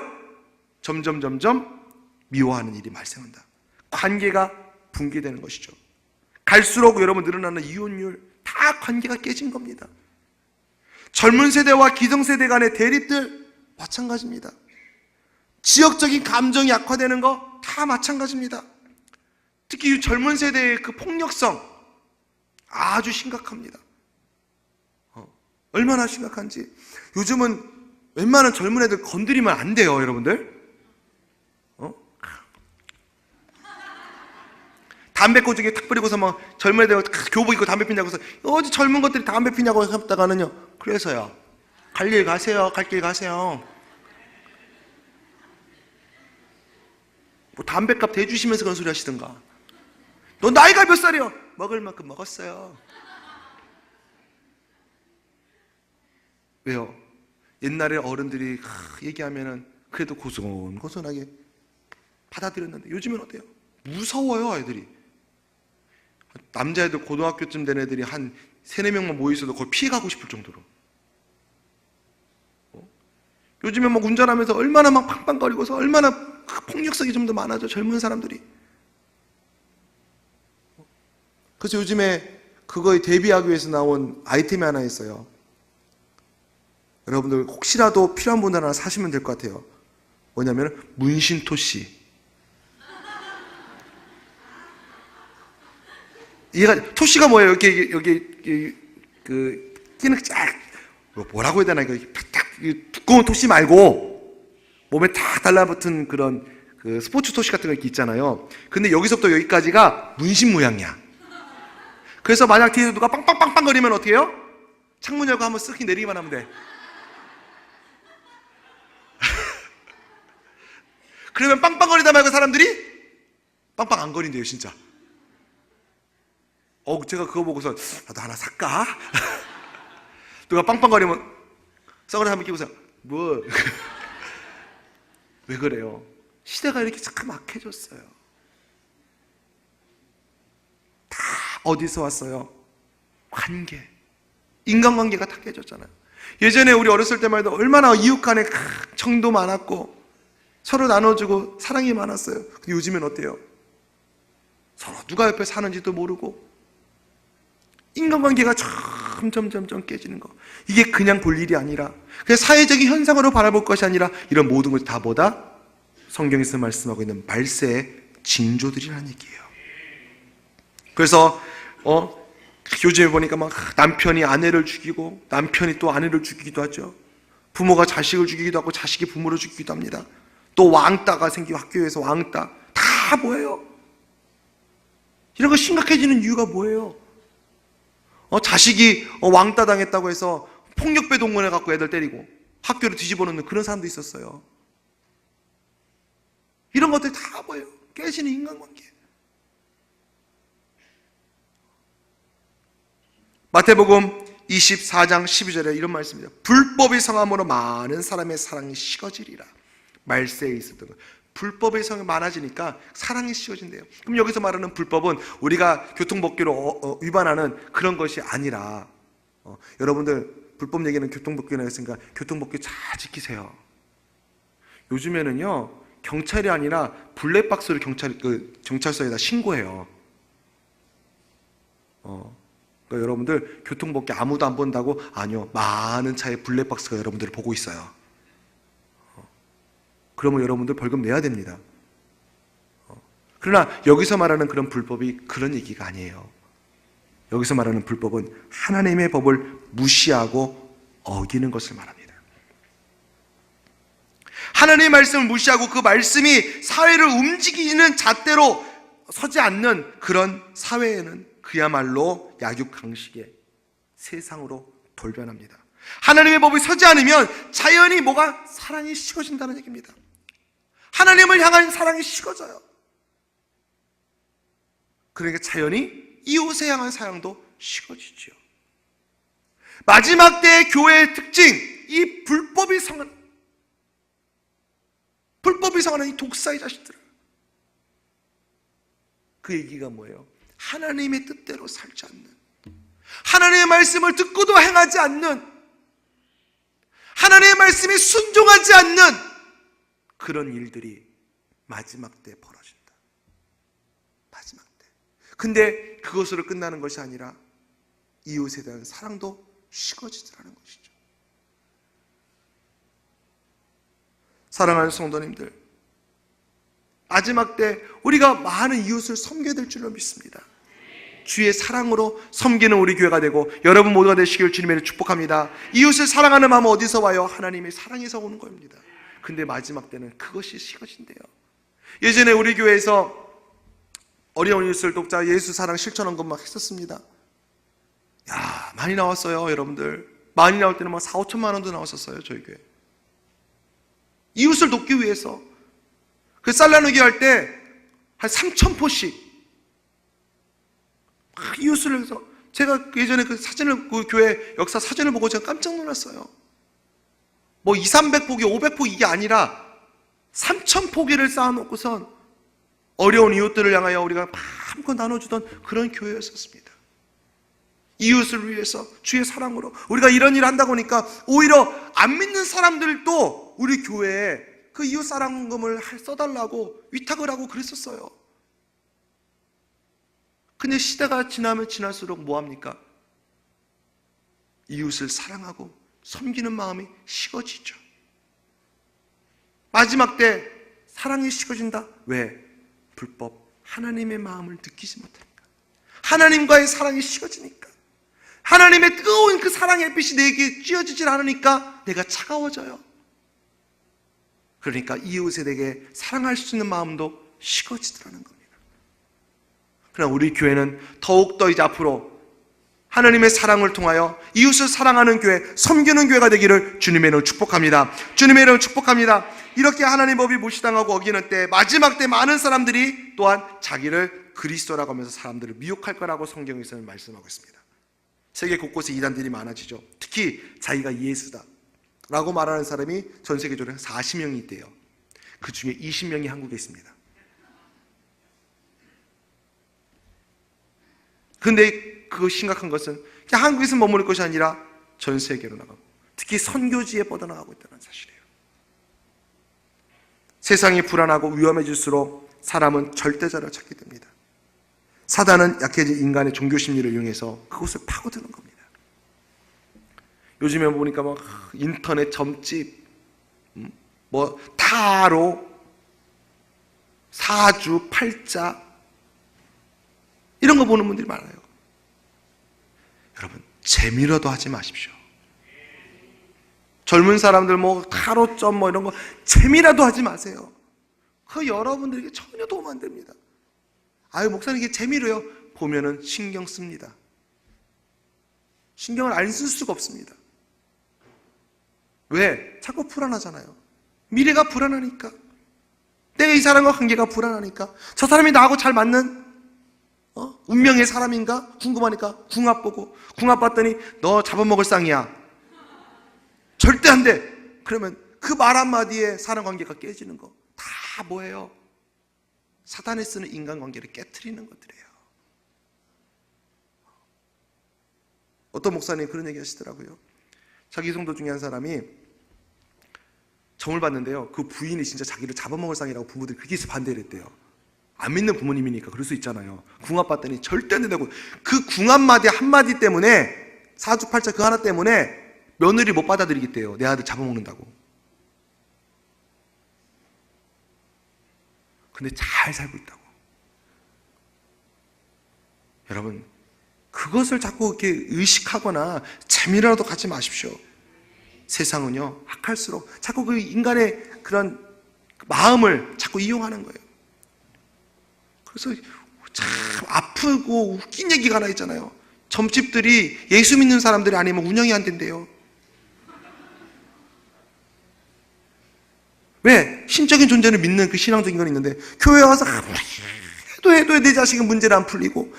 점점 미워하는 일이 발생한다. 관계가 붕괴되는 것이죠. 갈수록 여러분 늘어나는 이혼율, 다 관계가 깨진 겁니다. 젊은 세대와 기성세대 간의 대립들 마찬가지입니다. 지역적인 감정이 약화되는 거 다 마찬가지입니다. 특히 젊은 세대의 그 폭력성 아주 심각합니다. 얼마나 심각한지, 요즘은 웬만한 젊은 애들 건드리면 안 돼요, 여러분들. 담배 꼬지게 탁 뿌리고서 막 젊은 애들 교복 입고 담배 피냐고 해서 어디 젊은 것들이 담배 피냐고 했다가는요, 그래서요, 갈 길 가세요. 뭐 담배값 대주시면서 그런 소리 하시던가. 너 나이가 몇 살이요? 먹을 만큼 먹었어요. 왜요? 옛날에 어른들이 얘기하면은 그래도 고손고손하게 받아들였는데 요즘은 어때요? 무서워요, 애들이. 남자애들 고등학교쯤 된 애들이 한 3-4명만 모여있어도 거의 피해가고 싶을 정도로. 요즘에 막 운전하면서 얼마나 막 팡팡거리고서 얼마나 폭력성이 좀 더 많아져, 젊은 사람들이. 그래서 요즘에 그거에 대비하기 위해서 나온 아이템이 하나 있어요. 여러분들 혹시라도 필요한 분들 하나 사시면 될 것 같아요. 뭐냐면 문신토시. 얘가 토시가 뭐예요? 여기 그 끼는 쫙 뭐라고 해야 되나, 이거 탁탁 두꺼운 토시 말고 몸에 다 달라붙은 그런 그 스포츠 토시 같은 거 이렇게 있잖아요. 근데 여기서부터 여기까지가 문신 모양이야. 그래서 만약 뒤에서 누가 빵빵빵빵 거리면 어떻게 해요? 창문 열고 한번 쓱 내리기만 하면 돼. 그러면 빵빵거리다 말고 사람들이 빵빵 안 거린대요, 진짜. 제가 그거 보고서 나도 하나 살까? 누가 빵빵거리면 선글라스 한번 끼고서 뭐? 왜 그래요? 시대가 이렇게 자그막해졌어요. 다 어디서 왔어요? 관계, 인간관계가 다 깨졌잖아요. 예전에 우리 어렸을 때만 해도 얼마나 이웃 간에 정도 많았고 서로 나눠주고 사랑이 많았어요. 근데 요즘엔 어때요? 서로 누가 옆에 사는지도 모르고 인간관계가 점점 깨지는 거. 이게 그냥 볼 일이 아니라, 그냥 사회적인 현상으로 바라볼 것이 아니라 이런 모든 것이 다 뭐다? 성경에서 말씀하고 있는 말세의 징조들이라는 얘기예요. 그래서 요즘에 보니까 막 남편이 아내를 죽이고 남편이 또 아내를 죽이기도 하죠. 부모가 자식을 죽이기도 하고 자식이 부모를 죽이기도 합니다. 또 왕따가 생기고 학교에서 왕따. 다 뭐예요? 이런 거 심각해지는 이유가 뭐예요? 자식이 왕따 당했다고 해서 폭력배 동원해갖고 애들 때리고 학교를 뒤집어 놓는 그런 사람도 있었어요. 이런 것들이 다 뭐예요? 깨지는 인간관계. 마태복음 24장 12절에 이런 말씀입니다. 불법의 성함으로 많은 사람의 사랑이 식어지리라. 말세에 있었던 것. 불법의 성이 많아지니까 사랑이 식어진대요. 그럼 여기서 말하는 불법은 우리가 교통법규로 위반하는 그런 것이 아니라, 여러분들 불법 얘기는 교통법규나 했으니까 교통법규 잘 지키세요. 요즘에는요 경찰이 아니라 블랙박스를 경찰서에다 신고해요. 그러니까 여러분들 교통법규 아무도 안 본다고? 아니요, 많은 차에 블랙박스가 여러분들을 보고 있어요. 그러면 여러분들 벌금 내야 됩니다. 그러나 여기서 말하는 그런 불법이 그런 얘기가 아니에요. 여기서 말하는 불법은 하나님의 법을 무시하고 어기는 것을 말합니다. 하나님의 말씀을 무시하고 그 말씀이 사회를 움직이는 잣대로 서지 않는 그런 사회에는 그야말로 약육강식의 세상으로 돌변합니다. 하나님의 법이 서지 않으면 자연히 뭐가? 사랑이 식어진다는 얘기입니다. 하나님을 향한 사랑이 식어져요. 그러니까 자연히 이웃에 향한 사랑도 식어지죠. 마지막 때의 교회의 특징, 이 불법이 성하는 이 독사의 자식들. 그 얘기가 뭐예요? 하나님의 뜻대로 살지 않는, 하나님의 말씀을 듣고도 행하지 않는, 하나님의 말씀에 순종하지 않는 그런 일들이 마지막 때 벌어진다. 마지막 때. 근데 그것으로 끝나는 것이 아니라 이웃에 대한 사랑도 식어지더라는 것이죠. 사랑하는 성도님들, 마지막 때 우리가 많은 이웃을 섬겨야 될 줄로 믿습니다. 주의 사랑으로 섬기는 우리 교회가 되고 여러분 모두가 되시길 주님의 축복합니다. 이웃을 사랑하는 마음은 어디서 와요? 하나님의 사랑에서 오는 겁니다. 근데 마지막 때는 그것이 식어진대요. 예전에 우리 교회에서 어려운 이웃을 돕자 예수 사랑 실천한 것만 했었습니다. 야, 많이 나왔어요, 여러분들. 많이 나올 때는 막 4-5천만 원도 나왔었어요, 저희 교회. 이웃을 돕기 위해서. 그 쌀 나누기 할 때 한 3,000포씩 막 이웃을 해서, 제가 예전에 그 사진을, 그 교회 역사 사진을 보고 제가 깜짝 놀랐어요. 뭐 2, 300포기, 500포기 이게 아니라 3,000포기를 쌓아놓고선 어려운 이웃들을 향하여 우리가 마음껏 나눠주던 그런 교회였었습니다. 이웃을 위해서 주의 사랑으로 우리가 이런 일을 한다고 하니까 오히려 안 믿는 사람들도 우리 교회에 그 이웃 사랑금을 써달라고 위탁을 하고 그랬었어요. 근데 시대가 지나면 지날수록 뭐합니까? 이웃을 사랑하고 섬기는 마음이 식어지죠. 마지막 때 사랑이 식어진다. 왜? 불법 하나님의 마음을 느끼지 못하니까. 하나님과의 사랑이 식어지니까. 하나님의 뜨거운 그 사랑의 빛이 내게 찌어지질 않으니까 내가 차가워져요. 그러니까 이웃에 대해 사랑할 수 있는 마음도 식어지더라는 겁니다. 그러나 우리 교회는 더욱더 이제 앞으로 하나님의 사랑을 통하여 이웃을 사랑하는 교회, 섬기는 교회가 되기를 주님의 이름으로 축복합니다. 주님의 이름으로 축복합니다. 이렇게 하나님 법이 무시당하고 어기는 때, 마지막 때 많은 사람들이 또한 자기를 그리스도라고 하면서 사람들을 미혹할 거라고 성경에서는 말씀하고 있습니다. 세계 곳곳에 이단들이 많아지죠. 특히 자기가 예수다 라고 말하는 사람이 전 세계적으로 40명이 있대요. 그 중에 20명이 한국에 있습니다. 근데 그 심각한 것은 그냥 한국에서 머무를 것이 아니라 전 세계로 나가고, 특히 선교지에 뻗어나가고 있다는 사실이에요. 세상이 불안하고 위험해질수록 사람은 절대자를 찾게 됩니다. 사단은 약해진 인간의 종교 심리를 이용해서 그것을 파고드는 겁니다. 요즘에 보니까 막 인터넷 점집, 뭐 타로, 사주, 팔자 이런 거 보는 분들이 많아요. 여러분, 재미로도 하지 마십시오. 젊은 사람들 뭐 타로점 뭐 이런 거 재미라도 하지 마세요. 그 여러분들에게 전혀 도움 안 됩니다. 아유, 목사님 이게 재미로요? 보면은 신경 씁니다. 신경을 안 쓸 수가 없습니다. 왜? 자꾸 불안하잖아요. 미래가 불안하니까. 내가 이 사람과 관계가 불안하니까. 저 사람이 나하고 잘 맞는 운명의 사람인가? 궁금하니까 궁합 보고, 궁합 봤더니 너 잡아먹을 쌍이야. 절대 안 돼. 그러면 그 말 한마디에 사람 관계가 깨지는 거 다 뭐예요? 사단이 쓰는 인간관계를 깨트리는 것들이에요. 어떤 목사님이 그런 얘기 하시더라고요. 자기 성도 중에 한 사람이 점을 봤는데요, 그 부인이 진짜 자기를 잡아먹을 쌍이라고 부모들이 그렇게 해서 반대를 했대요. 안 믿는 부모님이니까 그럴 수 있잖아요. 궁합 봤더니 절대 안 된다고. 그 궁합 마디 한마디 때문에, 사주팔자 그 하나 때문에 며느리 못 받아들이겠대요. 내 아들 잡아먹는다고. 근데 잘 살고 있다고. 여러분, 그것을 자꾸 이렇게 의식하거나 재미라도 갖지 마십시오. 세상은요, 악할수록 자꾸 그 인간의 그런 마음을 자꾸 이용하는 거예요. 그래서 참 아프고 웃긴 얘기가 하나 있잖아요. 점집들이 예수 믿는 사람들이 아니면 운영이 안 된대요. 왜? 신적인 존재를 믿는 그 신앙적인 건 있는데, 교회 와서 해도 내 자식은 문제를 안 풀리고,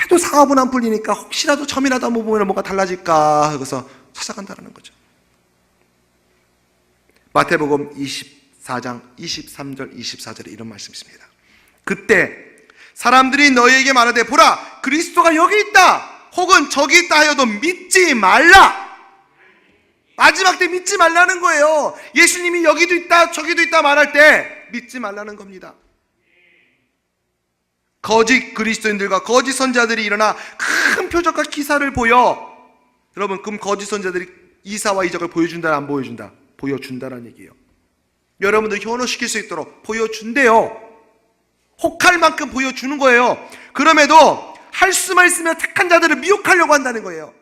해도 사업은 안 풀리니까 혹시라도 점이라도 한번 보면 뭐가 달라질까 하고서 찾아간다는 거죠. 마태복음 24장 23절 24절에 이런 말씀이 있습니다. 그때 사람들이 너희에게 말하되 보라, 그리스도가 여기 있다 혹은 저기 있다 하여도 믿지 말라. 마지막 때 믿지 말라는 거예요. 예수님이 여기도 있다 저기도 있다 말할 때 믿지 말라는 겁니다. 거짓 그리스도인들과 거짓 선자들이 일어나 큰 표적과 기사를 보여. 여러분, 그럼 거짓 선자들이 이사와 이적을 보여준다 안 보여준다? 보여준다는 얘기예요. 여러분들 현혹시킬 수 있도록 보여준대요. 혹할 만큼 보여주는 거예요. 그럼에도 할 수만 있으면 택한 자들을 미혹하려고 한다는 거예요.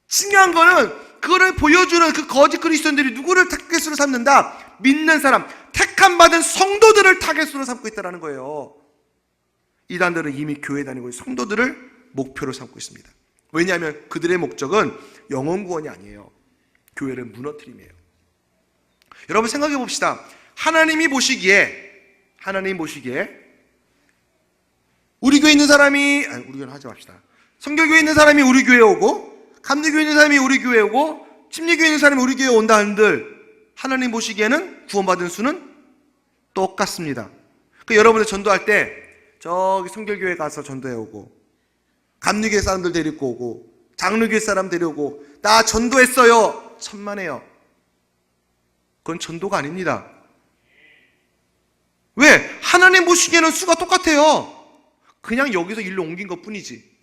중요한 거는 그거를 보여주는 그 거짓 그리스도인들이 누구를 타겟으로 삼는다? 믿는 사람, 택함 받은 성도들을 타겟으로 삼고 있다는 거예요. 이단들은 이미 교회 다니고 성도들을 목표로 삼고 있습니다. 왜냐하면 그들의 목적은 영혼 구원이 아니에요. 교회를 무너뜨림이에요. 여러분 생각해 봅시다. 하나님 보시기에 우리 교회에 있는 사람이, 우리 교회는 하지 맙시다. 성결교회에 있는 사람이 우리 교회에 오고, 감리교회에 있는 사람이 우리 교회에 오고, 침례교회에 있는 사람이 우리 교회에 온다 한들 하나님 보시기에는 구원받은 수는 똑같습니다. 여러분들 전도할 때 저기 성결교회 가서 전도해 오고, 감리교회 사람들 데리고 오고, 장로교회 사람 데려오고, 나 전도했어요, 천만에요. 그건 전도가 아닙니다. 왜? 하나님 보시기에는 수가 똑같아요. 그냥 여기서 일로 옮긴 것 뿐이지.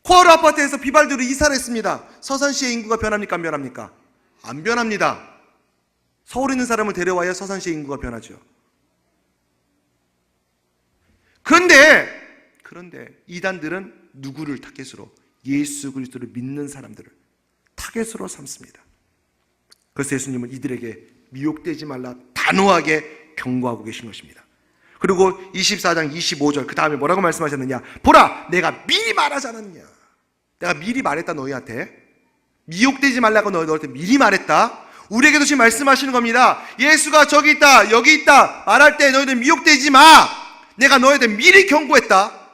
코하루 아파트에서 비발디로 이사를 했습니다. 서산시의 인구가 변합니까? 안 변합니까? 안 변합니다. 서울에 있는 사람을 데려와야 서산시의 인구가 변하죠. 그런데 이단들은 누구를 타겟으로? 예수 그리스도를 믿는 사람들을 타겟으로 삼습니다. 그래서 예수님은 이들에게 미혹되지 말라 단호하게 경고하고 계신 것입니다. 그리고 24장 25절 그 다음에 뭐라고 말씀하셨느냐? 보라, 내가 미리 말하지 않았느냐? 내가 미리 말했다. 너희한테 미혹되지 말라고 너희한테 미리 말했다. 우리에게도 지금 말씀하시는 겁니다. 예수가 저기 있다 여기 있다 말할 때 너희들 미혹되지 마. 내가 너희한테 미리 경고했다.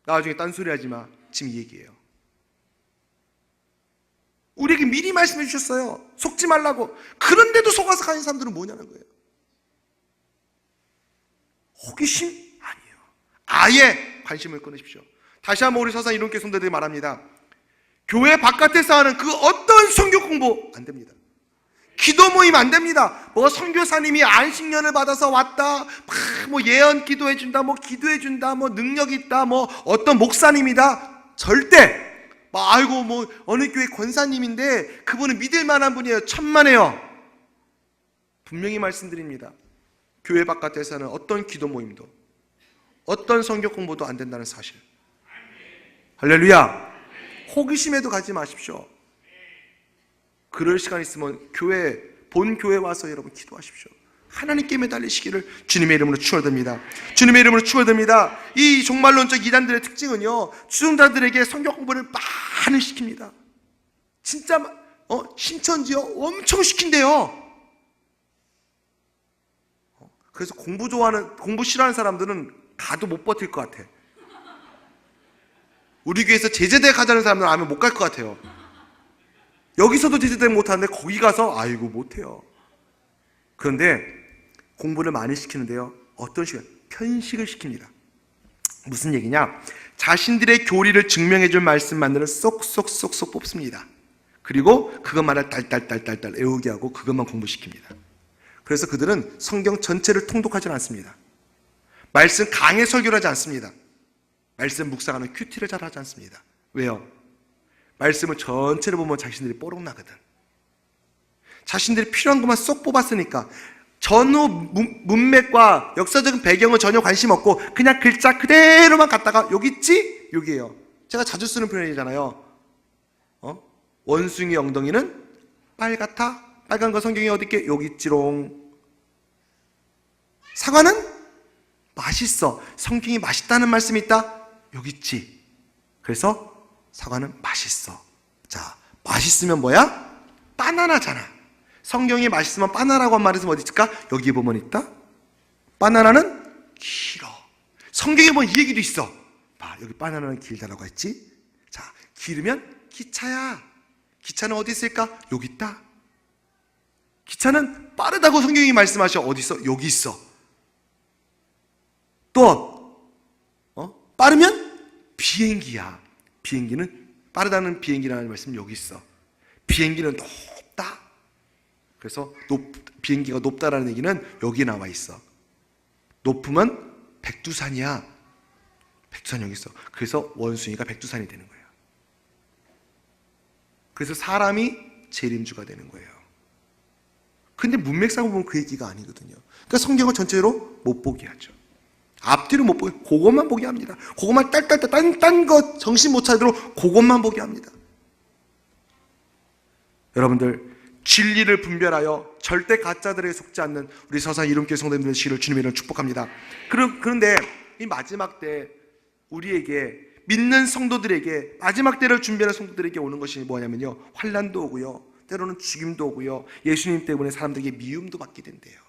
나중에 딴소리 하지 마. 지금 이 얘기예요. 우리에게 미리 말씀해 주셨어요. 속지 말라고. 그런데도 속아서 가는 사람들은 뭐냐는 거예요. 호기심? 아니에요. 아예 관심을 끊으십시오. 다시 한번 우리 서산 이론교회 성도들이 말합니다. 교회 바깥에서 하는 그 어떤 성경 공부 안 됩니다. 기도 모임 안 됩니다. 뭐 선교사님이 안식년을 받아서 왔다, 뭐 예언 기도해준다, 뭐 기도해준다, 뭐 능력 있다, 뭐 어떤 목사님이다. 절대 아이고 뭐 어느 교회 권사님인데 그분은 믿을 만한 분이에요. 천만에요. 분명히 말씀드립니다. 교회 바깥에서는 어떤 기도 모임도 어떤 성경 공부도 안 된다는 사실. 할렐루야. 호기심에도 가지 마십시오. 그럴 시간 있으면 본 교회 와서 여러분 기도하십시오. 하나님께 매달리시기를 주님의 이름으로 축원드립니다. 주님의 이름으로 축원드립니다. 이 종말론적 이단들의 특징은요, 주종자들에게 성경 공부를 많이 시킵니다. 진짜 신천지요 엄청 시킨대요. 그래서 공부 싫어하는 사람들은 가도 못 버틸 것 같아. 우리 교회에서 제자대 가자는 사람들은 아마 못 갈 것 같아요. 여기서도 제자대 못하는데 거기 가서 아이고 못해요. 그런데 공부를 많이 시키는데요, 어떤 식으로? 편식을 시킵니다. 무슨 얘기냐? 자신들의 교리를 증명해 줄 말씀만을 쏙쏙쏙쏙 뽑습니다. 그리고 그것만을 딸딸딸딸 외우게 하고 그것만 공부시킵니다. 그래서 그들은 성경 전체를 통독하지 않습니다. 말씀 강해 설교를 하지 않습니다. 말씀 묵상하는 큐티를 잘 하지 않습니다. 왜요? 말씀을 전체를 보면 자신들이 뽀록나거든. 자신들이 필요한 것만 쏙 뽑았으니까 전후 문맥과 역사적인 배경은 전혀 관심 없고 그냥 글자 그대로만 갖다가 여기 있지? 여기에요. 제가 자주 쓰는 표현이잖아요. 원숭이 엉덩이는 빨갛다. 빨간 거 성경에 어디 있게? 여기 있지롱. 사과는 맛있어. 성경이 맛있다는 말씀이 있다? 여기 있지. 그래서 사과는 맛있어. 자, 맛있으면 뭐야? 바나나잖아. 성경이 맛있으면 바나나라고 한 말에서 어디 있을까? 여기 보면 있다. 바나나는 길어. 성경에 보면 이 얘기도 있어. 봐, 여기 바나나는 길다라고 했지. 자, 길으면 기차야. 기차는 어디 있을까? 여기 있다. 기차는 빠르다고 성경이 말씀하셔. 어디 있어? 여기 있어. 또 빠르면 비행기야. 비행기는 빠르다는 비행기라는 말씀 여기 있어. 비행기는 높다. 그래서 비행기가 높다라는 얘기는 여기 나와 있어. 높으면 백두산이야. 백두산 여기 있어. 그래서 원숭이가 백두산이 되는 거예요. 그래서 사람이 재림주가 되는 거예요. 근데 문맥상으로 보면 그 얘기가 아니거든요. 그러니까 성경을 전체로 못 보게 하죠. 앞뒤로 못 보게, 그것만 보게 합니다. 그것만 딴 거 정신 못 차리도록 그것만 보게 합니다. 여러분들, 진리를 분별하여 절대 가짜들에게 속지 않는 우리 서산 이름교회 성도님들 되시기를 주님의 이름으로 축복합니다. 그런데 이 마지막 때 우리에게 믿는 성도들에게, 마지막 때를 준비하는 성도들에게 오는 것이 뭐냐면요, 환난도 오고요, 때로는 죽임도 오고요, 예수님 때문에 사람들에게 미움도 받게 된대요.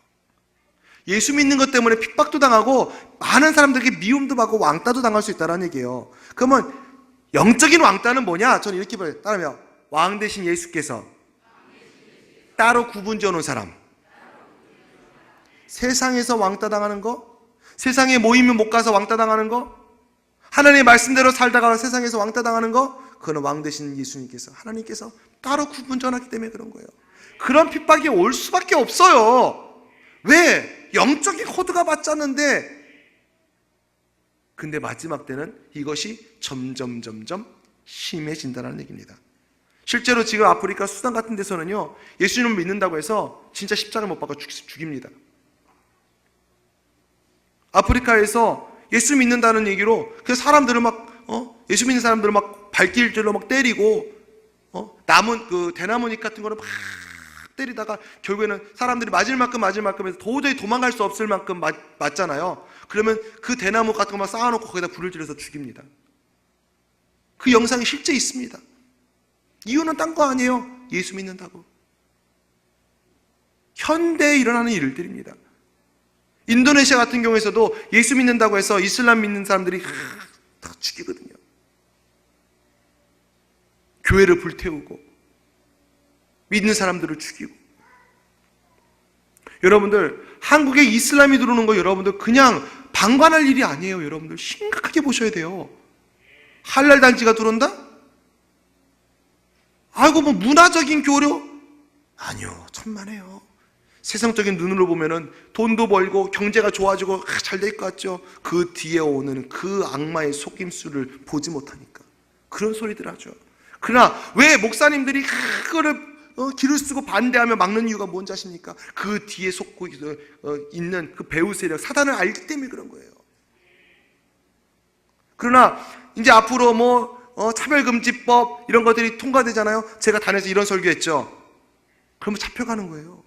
예수 믿는 것 때문에 핍박도 당하고 많은 사람들에게 미움도 받고 왕따도 당할 수 있다는 얘기예요. 그러면 영적인 왕따는 뭐냐? 저는 이렇게 봐요. 따르면 왕 대신 예수께서 따로 구분 지어놓은 사람, 세상에서 왕따 당하는 거, 세상에 모이면 못 가서 왕따 당하는 거, 하나님의 말씀대로 살다가 세상에서 왕따 당하는 거, 그거는 왕 대신 예수님께서, 하나님께서 따로 구분 지어놨기 때문에 그런 거예요. 그런 핍박이 올 수밖에 없어요. 왜? 영적인 코드가 맞지 않는데. 근데 마지막 때는 이것이 점점 심해진다는 얘기입니다. 실제로 지금 아프리카 수단 같은 데서는요, 예수님을 믿는다고 해서 진짜 십자가를 못 박아 죽입니다. 아프리카에서 예수 믿는다는 얘기로 그 사람들을 예수 믿는 사람들을 막 발길질로 막 때리고, 남은 그 대나무잎 같은 거를 막 때리다가 결국에는 사람들이 맞을 만큼 해서 도저히 도망갈 수 없을 만큼 맞잖아요. 그러면 그 대나무 같은 것만 쌓아놓고 거기다 불을 질러서 죽입니다. 그 영상이 실제 있습니다. 이유는 딴 거 아니에요. 예수 믿는다고. 현대에 일어나는 일들입니다. 인도네시아 같은 경우에서도 예수 믿는다고 해서 이슬람 믿는 사람들이 다 죽이거든요. 교회를 불태우고 믿는 사람들을 죽이고. 여러분들, 한국에 이슬람이 들어오는 거 여러분들 그냥 방관할 일이 아니에요. 여러분들 심각하게 보셔야 돼요. 할랄 단지가 들어온다? 아이고 뭐 문화적인 교류? 아니요, 천만에요. 세상적인 눈으로 보면은 돈도 벌고 경제가 좋아지고 잘 될 것 같죠. 그 뒤에 오는 그 악마의 속임수를 보지 못하니까 그런 소리들 하죠. 그러나 왜 목사님들이 그거를 길을 쓰고 반대하며 막는 이유가 뭔지 아십니까? 그 뒤에 속고 있는 그 배후 세력 사단을 알기 때문에 그런 거예요. 그러나 이제 앞으로 차별금지법 이런 것들이 통과되잖아요. 제가 단에서 이런 설교했죠. 그러면 잡혀가는 거예요.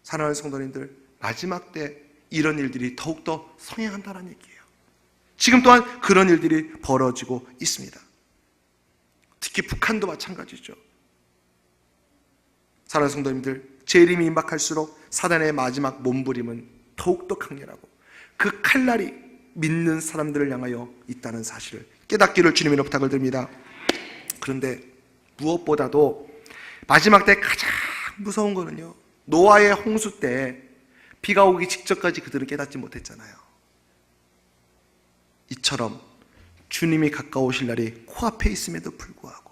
사랑하는 성도님들, 마지막 때 이런 일들이 더욱더 성행한다는 얘기예요. 지금 또한 그런 일들이 벌어지고 있습니다. 특히 북한도 마찬가지죠. 사랑하는 성도님들, 재림이 임박할수록 사단의 마지막 몸부림은 더욱더 강렬하고 그 칼날이 믿는 사람들을 향하여 있다는 사실을 깨닫기를 주님의 부탁을 드립니다. 그런데 무엇보다도 마지막 때 가장 무서운 거는요, 노아의 홍수 때 비가 오기 직전까지 그들은 깨닫지 못했잖아요. 이처럼 주님이 가까우실 날이 코앞에 있음에도 불구하고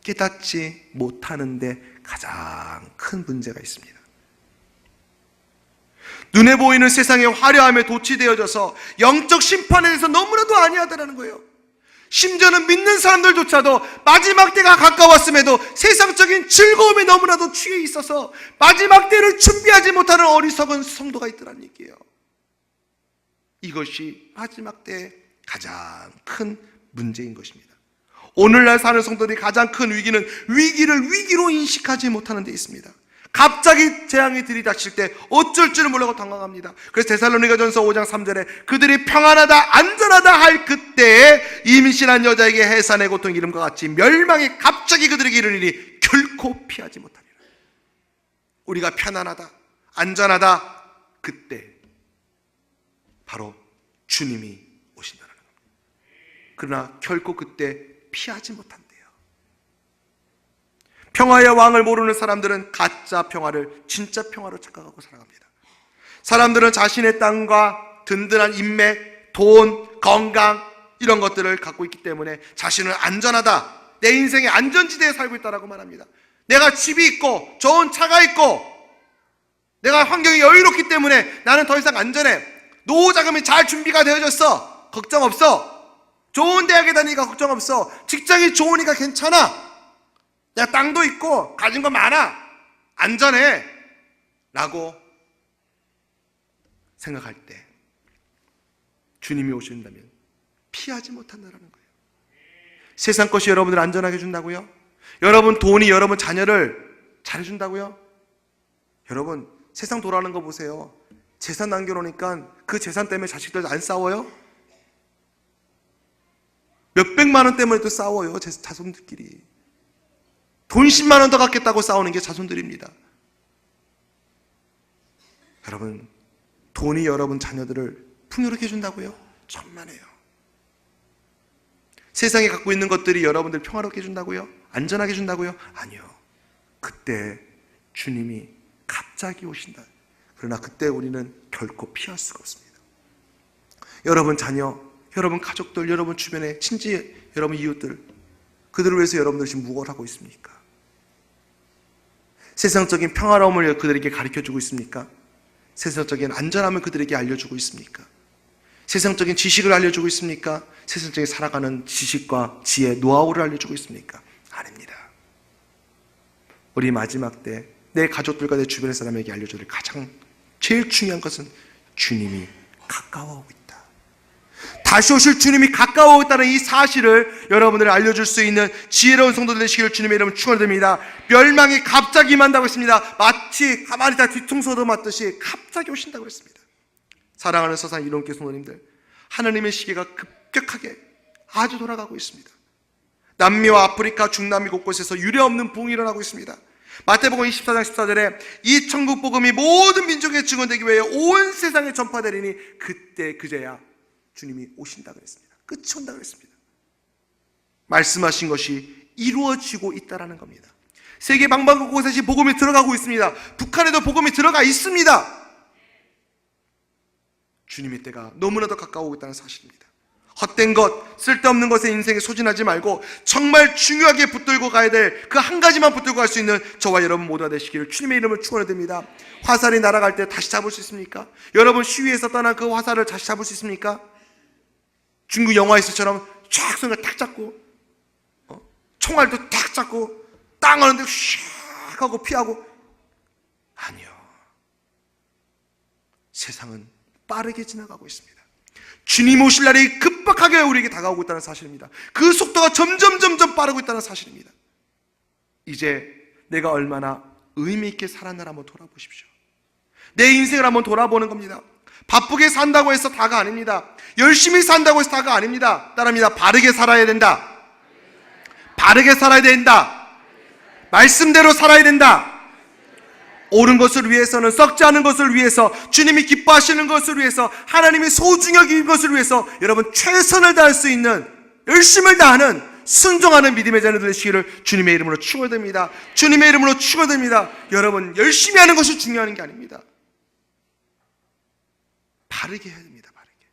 깨닫지 못하는데 가장 큰 문제가 있습니다. 눈에 보이는 세상의 화려함에 도취되어져서 영적 심판에 대해서 너무나도 아니하다라는 거예요. 심지어는 믿는 사람들조차도 마지막 때가 가까웠음에도 세상적인 즐거움에 너무나도 취해 있어서 마지막 때를 준비하지 못하는 어리석은 성도가 있더란 얘기예요. 이것이 마지막 때의 가장 큰 문제인 것입니다. 오늘날 사는 성도들이 가장 큰 위기는 위기를 위기로 인식하지 못하는 데 있습니다. 갑자기 재앙이 들이닥칠 때 어쩔 줄을 모르고 당황합니다. 그래서 데살로니가전서 5장 3절에 그들이 평안하다 안전하다 할 그때에 임신한 여자에게 해산의 고통 이름과 같이 멸망이 갑자기 그들에게 이르리니 결코 피하지 못하리라. 우리가 편안하다 안전하다 그때 바로 주님이 오신다는 겁니다. 그러나 결코 그때 피하지 못한대요. 평화의 왕을 모르는 사람들은 가짜 평화를 진짜 평화로 착각하고 살아갑니다. 사람들은 자신의 땅과 든든한 인맥, 돈, 건강 이런 것들을 갖고 있기 때문에 자신은 안전하다, 내 인생의 안전지대에 살고 있다라고 말합니다. 내가 집이 있고 좋은 차가 있고 내가 환경이 여유롭기 때문에 나는 더 이상 안전해. 노후 자금이 잘 준비가 되어졌어. 걱정 없어. 좋은 대학에 다니니까 걱정 없어. 직장이 좋으니까 괜찮아. 내가 땅도 있고 가진 거 많아. 안전해. 라고 생각할 때 주님이 오신다면 피하지 못한다는 거예요. 세상 것이 여러분을 안전하게 해준다고요? 여러분 돈이 여러분 자녀를 잘해준다고요? 여러분 세상 돌아가는 거 보세요. 재산 남겨놓으니까 그 재산 때문에 자식들 안 싸워요? 몇백만 원 때문에도 싸워요. 자손들끼리. 돈 10만 원 더 갖겠다고 싸우는 게 자손들입니다. 여러분, 돈이 여러분 자녀들을 풍요롭게 해준다고요? 천만에요. 세상에 갖고 있는 것들이 여러분들 평화롭게 해준다고요? 안전하게 해준다고요? 아니요. 그때 주님이 갑자기 오신다. 그러나 그때 우리는 결코 피할 수가 없습니다. 여러분 자녀, 여러분 가족들, 여러분 주변의 친지, 여러분 이웃들, 그들을 위해서 여러분들이 지금 무엇을 하고 있습니까? 세상적인 평화로움을 그들에게 가르쳐주고 있습니까? 세상적인 안전함을 그들에게 알려주고 있습니까? 세상적인 지식을 알려주고 있습니까? 세상적인 살아가는 지식과 지혜, 노하우를 알려주고 있습니까? 아닙니다. 우리 마지막 때 내 가족들과 내 주변의 사람에게 알려줘야 될 가장 제일 중요한 것은 주님이 가까워오고 있다. 다시 오실 주님이 가까워오고 있다는 이 사실을 여러분들 알려줄 수 있는 지혜로운 성도들 되시기를 주님의 이름으로 축원드립니다. 멸망이 갑자기 임한다고 했습니다. 마치 가만히 다 뒤통수 얻어맞듯이 갑자기 오신다고 했습니다. 사랑하는 서산 이론교 성도님들, 하나님의 시계가 급격하게 아주 돌아가고 있습니다. 남미와 아프리카, 중남미 곳곳에서 유례없는 부흥이 일어나고 있습니다. 마태복음 24장 14절에 이 천국 복음이 모든 민족에 증언되기 위해 온 세상에 전파되리니 그때 그제야 주님이 오신다 그랬습니다. 끝이 온다 그랬습니다. 말씀하신 것이 이루어지고 있다라는 겁니다. 세계 방방곳곳에 복음이 들어가고 있습니다. 북한에도 복음이 들어가 있습니다. 주님의 때가 너무나도 가까워오고 있다는 사실입니다. 헛된 것, 쓸데없는 것에 인생에 소진하지 말고 정말 중요하게 붙들고 가야 될 그 한 가지만 붙들고 갈 수 있는 저와 여러분 모두가 되시기를 주님의 이름을 축원드립니다. 화살이 날아갈 때 다시 잡을 수 있습니까? 여러분 시위에서 떠난 그 화살을 다시 잡을 수 있습니까? 중국 영화에서처럼 쫙 손을 탁 잡고 총알도 탁 잡고 땅 하는데 슉 하고 피하고, 아니요. 세상은 빠르게 지나가고 있습니다. 주님 오실 날이 급박하게 우리에게 다가오고 있다는 사실입니다. 그 속도가 점점 빠르고 있다는 사실입니다. 이제 내가 얼마나 의미 있게 살았나 한번 돌아보십시오. 내 인생을 한번 돌아보는 겁니다. 바쁘게 산다고 해서 다가 아닙니다. 열심히 산다고 해서 다가 아닙니다. 따라합니다. 바르게 살아야 된다. 바르게 살아야 된다. 말씀대로 살아야 된다. 옳은 것을 위해서는, 썩지 않은 것을 위해서, 주님이 기뻐하시는 것을 위해서, 하나님이 소중히 여기는 것을 위해서 여러분 최선을 다할 수 있는, 열심을 다하는, 순종하는 믿음의 자녀들 되시기를 주님의 이름으로 축원드립니다. 주님의 이름으로 축원드립니다. 여러분 열심히 하는 것이 중요한 게 아닙니다. 바르게 해야 됩니다. 바르게.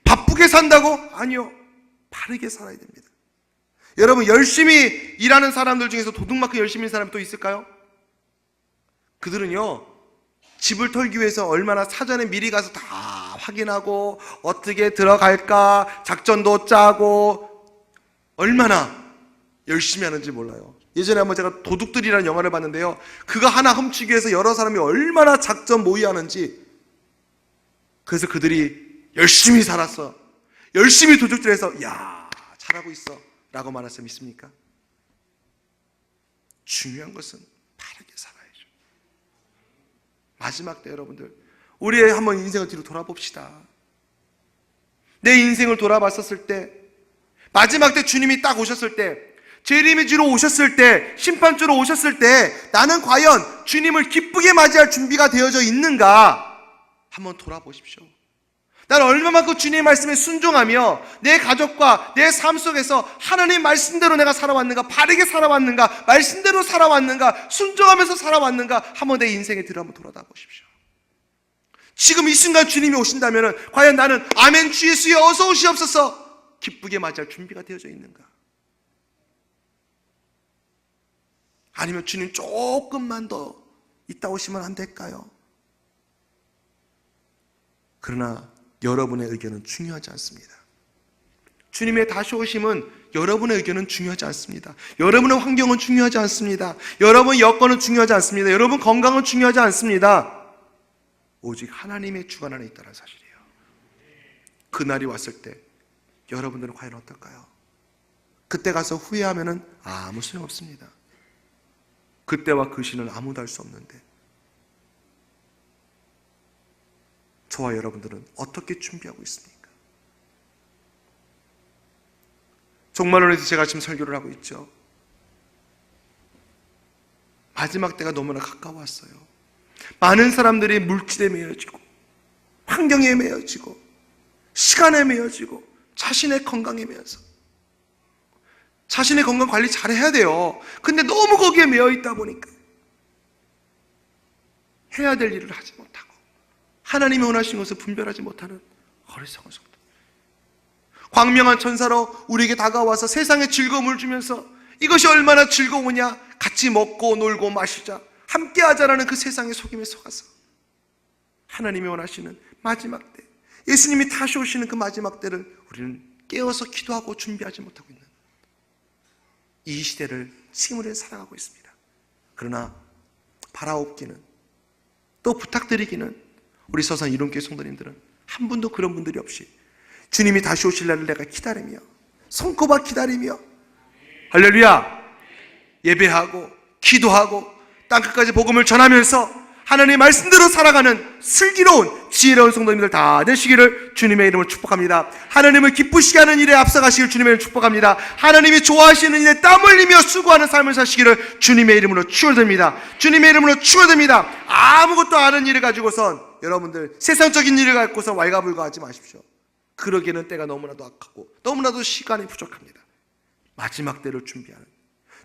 바쁘게 산다고? 아니요. 바르게 살아야 됩니다. 여러분 열심히 일하는 사람들 중에서 도둑만큼 열심히 하는 사람이 또 있을까요? 그들은요, 집을 털기 위해서 얼마나 사전에 미리 가서 다 확인하고 어떻게 들어갈까 작전도 짜고 얼마나 열심히 하는지 몰라요. 예전에 한번 제가 도둑들이라는 영화를 봤는데요, 그거 하나 훔치기 위해서 여러 사람이 얼마나 작전 모의하는지. 그래서 그들이 열심히 살았어, 열심히 도둑질해서 야 잘하고 있어 라고 말할 수 있습니까? 중요한 것은 바르게 살아야죠. 마지막 때 여러분들, 우리의 한번 인생을 뒤로 돌아봅시다. 내 인생을 돌아봤었을 때, 마지막 때 주님이 딱 오셨을 때, 재림의주로 오셨을 때, 심판주로 오셨을 때 나는 과연 주님을 기쁘게 맞이할 준비가 되어져 있는가 한번 돌아보십시오. 나는 얼마만큼 주님의 말씀에 순종하며 내 가족과 내 삶 속에서 하나님 말씀대로 내가 살아왔는가, 바르게 살아왔는가, 말씀대로 살아왔는가, 순종하면서 살아왔는가 한번 내 인생에 들어 한번 돌아다 보십시오. 지금 이 순간 주님이 오신다면 과연 나는 아멘 주 예수여 어서 오시옵소서 기쁘게 맞이할 준비가 되어져 있는가? 아니면 주님 조금만 더 이따 오시면 안 될까요? 그러나 여러분의 의견은 중요하지 않습니다. 주님의 다시 오심은 여러분의 의견은 중요하지 않습니다. 여러분의 환경은 중요하지 않습니다. 여러분의 여건은 중요하지 않습니다. 여러분 건강은 중요하지 않습니다. 오직 하나님의 주관 안에 있다는 사실이에요. 그날이 왔을 때 여러분들은 과연 어떨까요? 그때 가서 후회하면 아무 소용없습니다. 그때와 그 시는 아무도 알 수 없는데, 저와 여러분들은 어떻게 준비하고 있습니까? 종말론에 대해서 제가 지금 설교를 하고 있죠. 마지막 때가 너무나 가까웠어요. 많은 사람들이 물질에 매여지고 환경에 매여지고 시간에 매여지고 자신의 건강에 매여서 자신의 건강 관리 잘해야 돼요. 근데 너무 거기에 매여 있다 보니까 해야 될 일을 하지 못하고 하나님이 원하신 것을 분별하지 못하는 어리석은 성도. 광명한 천사로 우리에게 다가와서 세상의 즐거움을 주면서 이것이 얼마나 즐거우냐, 같이 먹고 놀고 마시자, 함께 하자라는 그 세상의 속임에 속아서 하나님이 원하시는 마지막 때, 예수님이 다시 오시는 그 마지막 때를 우리는 깨어서 기도하고 준비하지 못하고 있는 이 시대를 지금으로 살아가고 있습니다. 그러나 바라옵기는, 또 부탁드리기는, 우리 서산 이론교회 성도님들은 한 분도 그런 분들이 없이 주님이 다시 오실 날을 내가 기다리며 손꼽아 기다리며 할렐루야 예배하고 기도하고 땅끝까지 복음을 전하면서 하나님의 말씀대로 살아가는 슬기로운 지혜로운 성도님들 다 되시기를 주님의 이름으로 축복합니다. 하나님을 기쁘시게 하는 일에 앞서가시길 주님의 이름으로 축복합니다. 하나님이 좋아하시는 일에 땀 흘리며 수고하는 삶을 사시기를 주님의 이름으로 축원드립니다. 주님의 이름으로 축원드립니다. 아무것도 아는 일을 가지고선 여러분들 세상적인 일을 갖고서 왈가불가하지 마십시오. 그러기에는 때가 너무나도 악하고 너무나도 시간이 부족합니다. 마지막 때를 준비하는,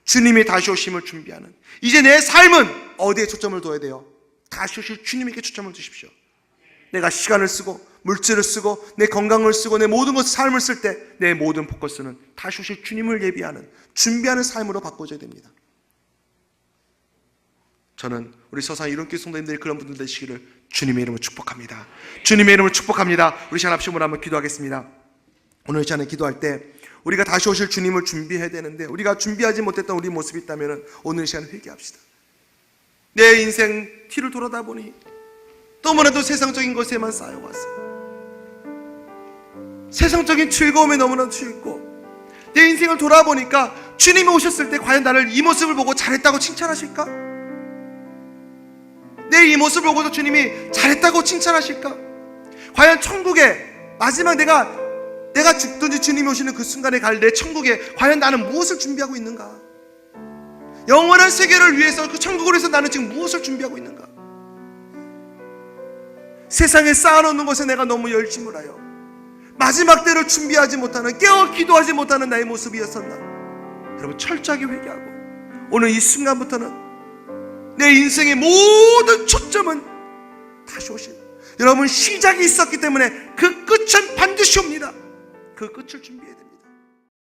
주님이 다시 오심을 준비하는, 이제 내 삶은 어디에 초점을 둬야 돼요? 다시 오실 주님에게 초점을 두십시오. 내가 시간을 쓰고 물질을 쓰고 내 건강을 쓰고 내 모든 것을 삶을 쓸 때 내 모든 포커스는 다시 오실 주님을 예비하는, 준비하는 삶으로 바꿔줘야 됩니다. 저는 우리 서산 이론교회 성도님들이 그런 분들 되시기를 주님의 이름으로 축복합니다. 주님의 이름으로 축복합니다. 우리 시간 합심으로 한번 기도하겠습니다. 오늘 시간에 기도할 때 우리가 다시 오실 주님을 준비해야 되는데 우리가 준비하지 못했던 우리 모습이 있다면 오늘 시간에 회개합시다. 내 인생 뒤를 돌아다 보니 너무나도 세상적인 것에만 쌓여왔어요. 세상적인 즐거움에 너무나도 취했고, 내 인생을 돌아보니까 주님이 오셨을 때 과연 나를 이 모습을 보고 잘했다고 칭찬하실까? 내 이 모습을 보고도 주님이 잘했다고 칭찬하실까? 과연 천국에 마지막 내가 죽든지 주님이 오시는 그 순간에 갈 내 천국에 과연 나는 무엇을 준비하고 있는가? 영원한 세계를 위해서, 그 천국을 위해서 나는 지금 무엇을 준비하고 있는가? 세상에 쌓아놓는 것에 내가 너무 열심을 하여 마지막 때를 준비하지 못하는, 깨어 기도하지 못하는 나의 모습이었었나? 여러분 철저하게 회개하고 오늘 이 순간부터는 내 인생의 모든 초점은 다시 오신, 여러분 시작이 있었기 때문에 그 끝은 반드시 옵니다. 그 끝을 준비해야 됩니다.